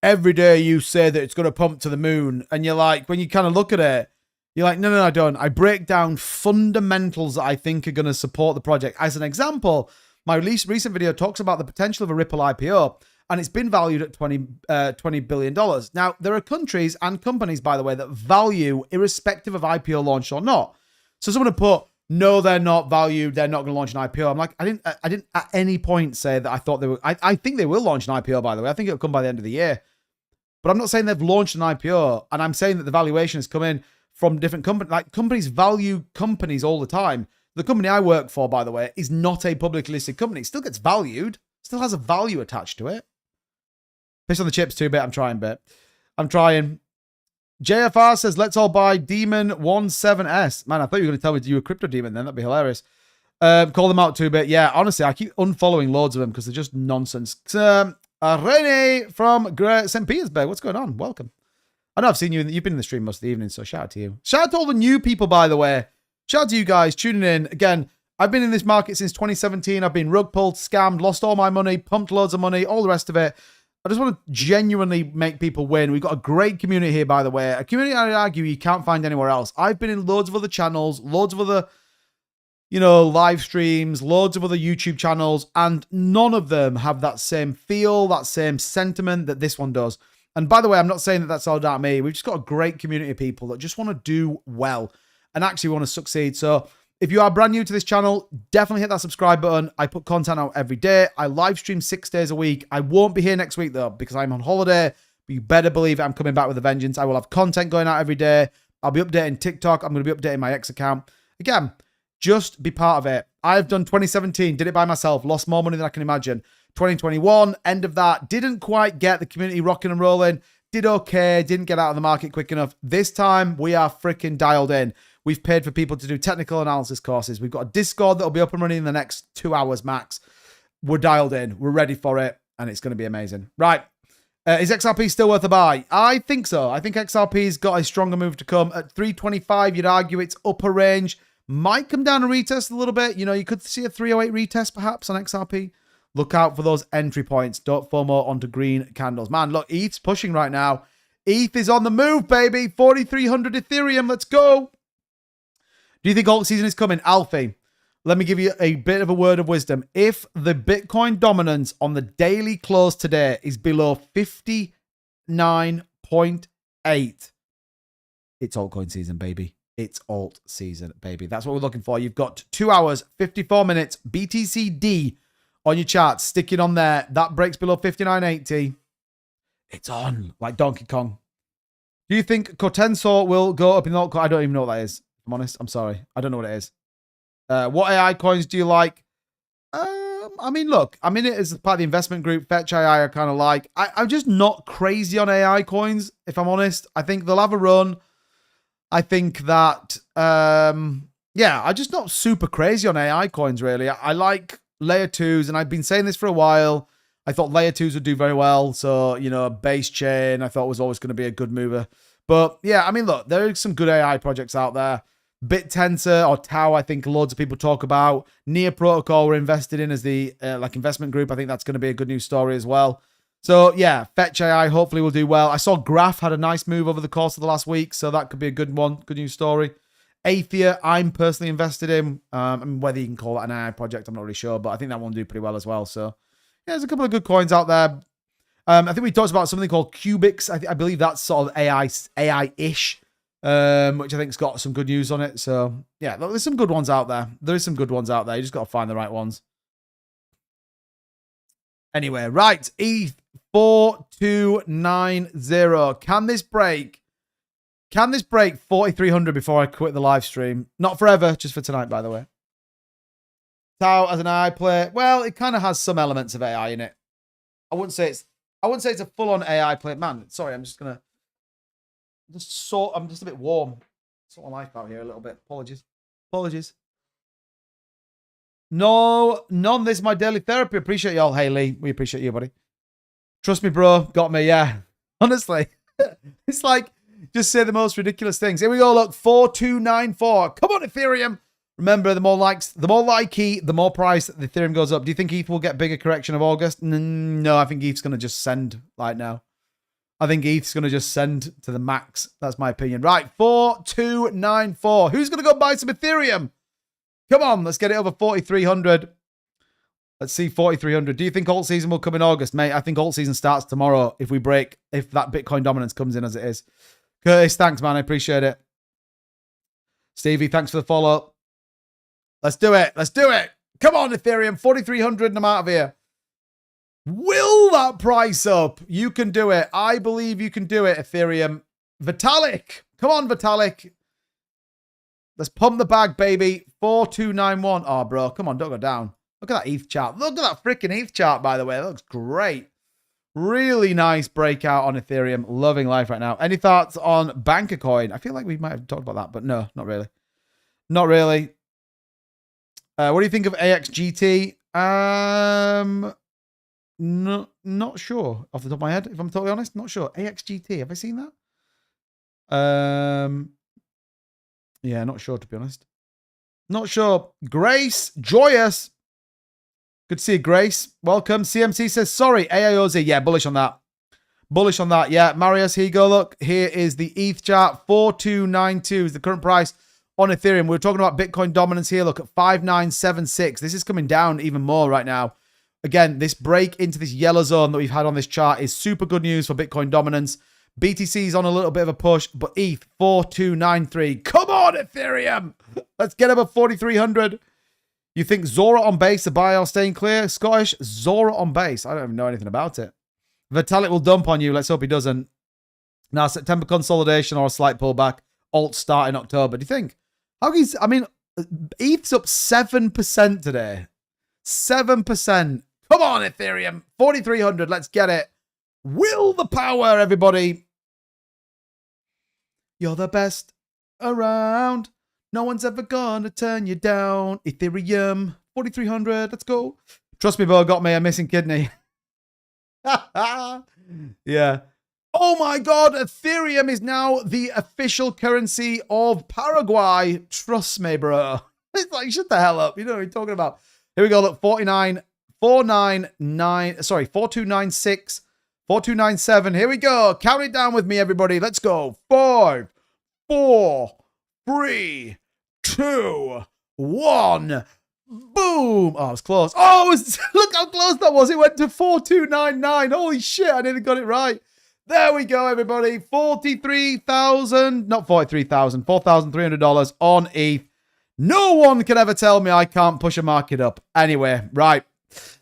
Every day you say that it's going to pump to the moon, and you're like, when you kind of look at it, you're like, no, I don't. I break down fundamentals that I think are going to support the project. As an example, my recent video talks about the potential of a Ripple IPO, and it's been valued at $20 billion. Now, there are countries and companies, by the way, that value irrespective of IPO launch or not. So someone would put, no, they're not valued. They're not going to launch an IPO. I'm like, I didn't at any point say that I thought they were. I think they will launch an IPO, by the way. I think it'll come by the end of the year. But I'm not saying they've launched an IPO, and I'm saying that the valuation has come in from different companies. Like, companies value companies all the time. The company I work for, by the way, is not a publicly listed company. It still gets valued. Still has a value attached to it. Piss on the chips too, bit. I'm trying, bit. I'm trying. JFR says, let's all buy Demon 17S. Man, I thought you were going to tell me you were Crypto Demon then. That'd be hilarious. Call them out too, but yeah, honestly, I keep unfollowing loads of them because they're just nonsense. Rene from St. Petersburg, what's going on? Welcome. I know I've seen you. You've been in the stream most of the evening, so shout out to you. Shout out to all the new people, by the way. Shout out to you guys tuning in. Again, I've been in this market since 2017. I've been rug pulled, scammed, lost all my money, pumped loads of money, all the rest of it. I just want to genuinely make people win. We've got a great community here, by the way. A community I'd argue you can't find anywhere else. I've been in loads of other channels, loads of other, you know, live streams, loads of other YouTube channels, and none of them have that same feel, that same sentiment that this one does. And by the way, I'm not saying that that's all down to me. We've just got a great community of people that just want to do well and actually want to succeed. So if you are brand new to this channel, definitely hit that subscribe button. I put content out every day. I live stream 6 days a week. I won't be here next week, though, because I'm on holiday. But you better believe it, I'm coming back with a vengeance. I will have content going out every day. I'll be updating TikTok. I'm going to be updating my X account. Again, just be part of it. I've done 2017, did it by myself, lost more money than I can imagine. 2021, end of that, didn't quite get the community rocking and rolling. Did okay, didn't get out of the market quick enough. This time, we are freaking dialed in. We've paid for people to do technical analysis courses. We've got a Discord that'll be up and running in the next 2 hours max. We're dialed in. We're ready for it, and it's going to be amazing. Right. Is XRP still worth a buy? I think so. I think XRP's got a stronger move to come. At 325, you'd argue it's upper range. Might come down and retest a little bit. You know, you could see a 308 retest perhaps on XRP. Look out for those entry points. Don't FOMO onto green candles. Man, look, ETH's pushing right now. ETH is on the move, baby. 4,300 Ethereum. Let's go. Do you think alt season is coming? Alfie, let me give you a bit of a word of wisdom. If the Bitcoin dominance on the daily close today is below 59.8, it's altcoin season, baby. It's alt season, baby. That's what we're looking for. You've got 2 hours, 54 minutes, BTCD on your chart. Stick it on there. That breaks below 59.80. It's on, like Donkey Kong. Do you think 𝗥𝗲𝗹𝘁𝗲𝗱 will go up in the altcoin? I don't even know what that is. I'm honest. I'm sorry. I don't know what it is. What AI coins do you like? I mean, look, I'm in it as part of the investment group. Fetch AI I kind of like. I'm just not crazy on AI coins, if I'm honest. I think they'll have a run. I think that, yeah, I'm just not super crazy on AI coins, really. I like layer 2s, and I've been saying this for a while. I thought layer 2s would do very well. So, you know, base chain, I thought was always going to be a good mover. But, yeah, I mean, look, there are some good AI projects out there. BitTensor or Tau, I think loads of people talk about. Near Protocol we're invested in as the like investment group. I think that's going to be a good news story as well. So yeah, Fetch AI hopefully will do well. I saw Graph had a nice move over the course of the last week, so that could be a good one, good news story. Athea, I'm personally invested in. I mean, whether you can call that an AI project, I'm not really sure, but I think that one will do pretty well as well. So yeah, there's a couple of good coins out there. I think we talked about something called 𝗥𝗲𝗃𝗁. I believe that's sort of AI-ish. Which I think's got some good news on it. So yeah, there's some good ones out there. There is some good ones out there. You just got to find the right ones. Anyway, right. ETH 4290. Can this break? Can this break 4,300 before I quit the live stream? Not forever, just for tonight, by the way. Tau as an AI play. Well, it kind of has some elements of AI in it. I wouldn't say it's a full-on AI play. Man, sorry, I'm just gonna. I'm just a bit warm. Sort my life out here a little bit. Apologies. No, none. This is my daily therapy. Appreciate y'all, Haley. We appreciate you, buddy. Trust me, bro. Got me. Yeah. Honestly, it's like just say the most ridiculous things. Here we go. Look, 4294. Come on, Ethereum. Remember, the more likes, the more likey, the more price the Ethereum goes up. Do you think ETH will get bigger correction of August? No, I think ETH's going to just send right now. I think ETH's going to just send to the max. That's my opinion. Right, 4294. Who's going to go buy some Ethereum? Come on, let's get it over 4,300. Let's see 4,300. Do you think alt season will come in August? Mate, I think alt season starts tomorrow if that Bitcoin dominance comes in as it is. Curtis, thanks, man. I appreciate it. Stevie, thanks for the follow. Let's do it. Let's do it. Come on, Ethereum. 4,300 and I'm out of here. Will that price up? You can do it. I believe you can do it, Ethereum. Vitalik. Come on, Vitalik. Let's pump the bag, baby. 4291. Oh, bro. Come on. Don't go down. Look at that ETH chart. Look at that freaking ETH chart, by the way. That looks great. Really nice breakout on Ethereum. Loving life right now. Any thoughts on BankerCoin? I feel like we might have talked about that, but no, not really. Not really. What do you think of AXGT? Not sure off the top of my head, if I'm totally honest. Not sure. AXGT, have I seen that? Yeah, not sure, to be honest. Not sure. Grace, joyous. Good to see you, Grace. Welcome. CMC says, sorry, AIOZ. Yeah, bullish on that. Bullish on that. Yeah, Marius, here you go. Look, here is the ETH chart. 4292 is the current price on Ethereum. We're talking about Bitcoin dominance here. Look at 5976. This is coming down even more right now. Again, this break into this yellow zone that we've had on this chart is super good news for Bitcoin dominance. BTC is on a little bit of a push, but ETH 4293. Come on, Ethereum. Let's get above 4,300. You think Zora on base, the buy or staying clear? Scottish, Zora on base. I don't even know anything about it. Vitalik will dump on you. Let's hope he doesn't. Now, September consolidation or a slight pullback. Alt start in October. Do you think? I mean, ETH's up 7% today. 7%. Come on, Ethereum. 4,300. Let's get it. Will the power, everybody. You're the best around. No one's ever gonna turn you down. Ethereum. 4,300. Let's go. Trust me, Bo, got me a missing kidney. Yeah. Oh my God. Ethereum is now the official currency of Paraguay. Trust me, bro. It's like, shut the hell up. You know what you're talking about. Here we go. Look, 4296. 4297. Here we go. Count it down with me, everybody. Let's go. 5, 4, 3, 2, 1. Boom. Oh, it was close. Oh, look how close that was. It went to 4299. Holy shit. I nearly got it right. There we go, everybody. 43,000. Not 43,000. $4,300 on ETH. No one can ever tell me I can't push a market up. Anyway, right.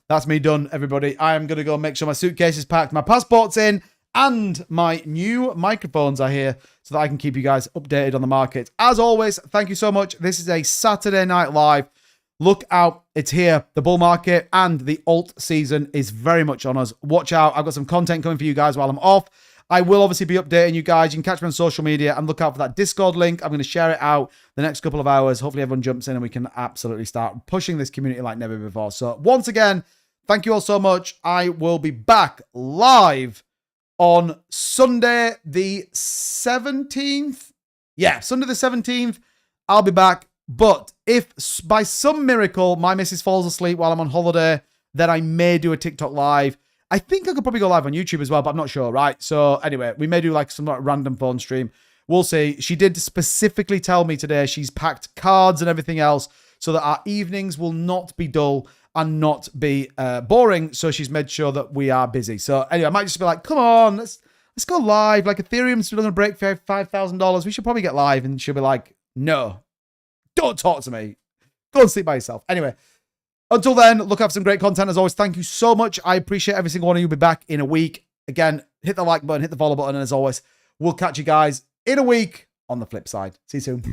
That's me done, everybody. I am going to go make sure my suitcase is packed, my passport's in, and my new microphones are here so that I can keep you guys updated on the market. As always, thank you so much. This is a Saturday Night Live. Look out. It's here. The bull market and the alt season is very much on us. Watch out. I've got some content coming for you guys while I'm off. I will obviously be updating you guys. You can catch me on social media and look out for that Discord link. I'm going to share it out the next couple of hours. Hopefully everyone jumps in and we can absolutely start pushing this community like never before. So once again, thank you all so much. I will be back live on Sunday the 17th. Yeah, Sunday the 17th. I'll be back. But if by some miracle my missus falls asleep while I'm on holiday, then I may do a TikTok live. I think I could probably go live on YouTube as well, but I'm not sure, right? So anyway, we may do like some like random phone stream. We'll see. She did specifically tell me today she's packed cards and everything else so that our evenings will not be dull and not be boring. So she's made sure that we are busy. So anyway, I might just be like, come on, let's go live. Like Ethereum's still going to break $5,000. We should probably get live. And she'll be like, no, don't talk to me. Go and sleep by yourself. Anyway, until then, look out for some great content. As always, thank you so much. I appreciate every single one of you. Be back in a week. Again, hit the like button, hit the follow button. And as always, we'll catch you guys in a week on the flip side. See you soon.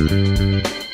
Thank you.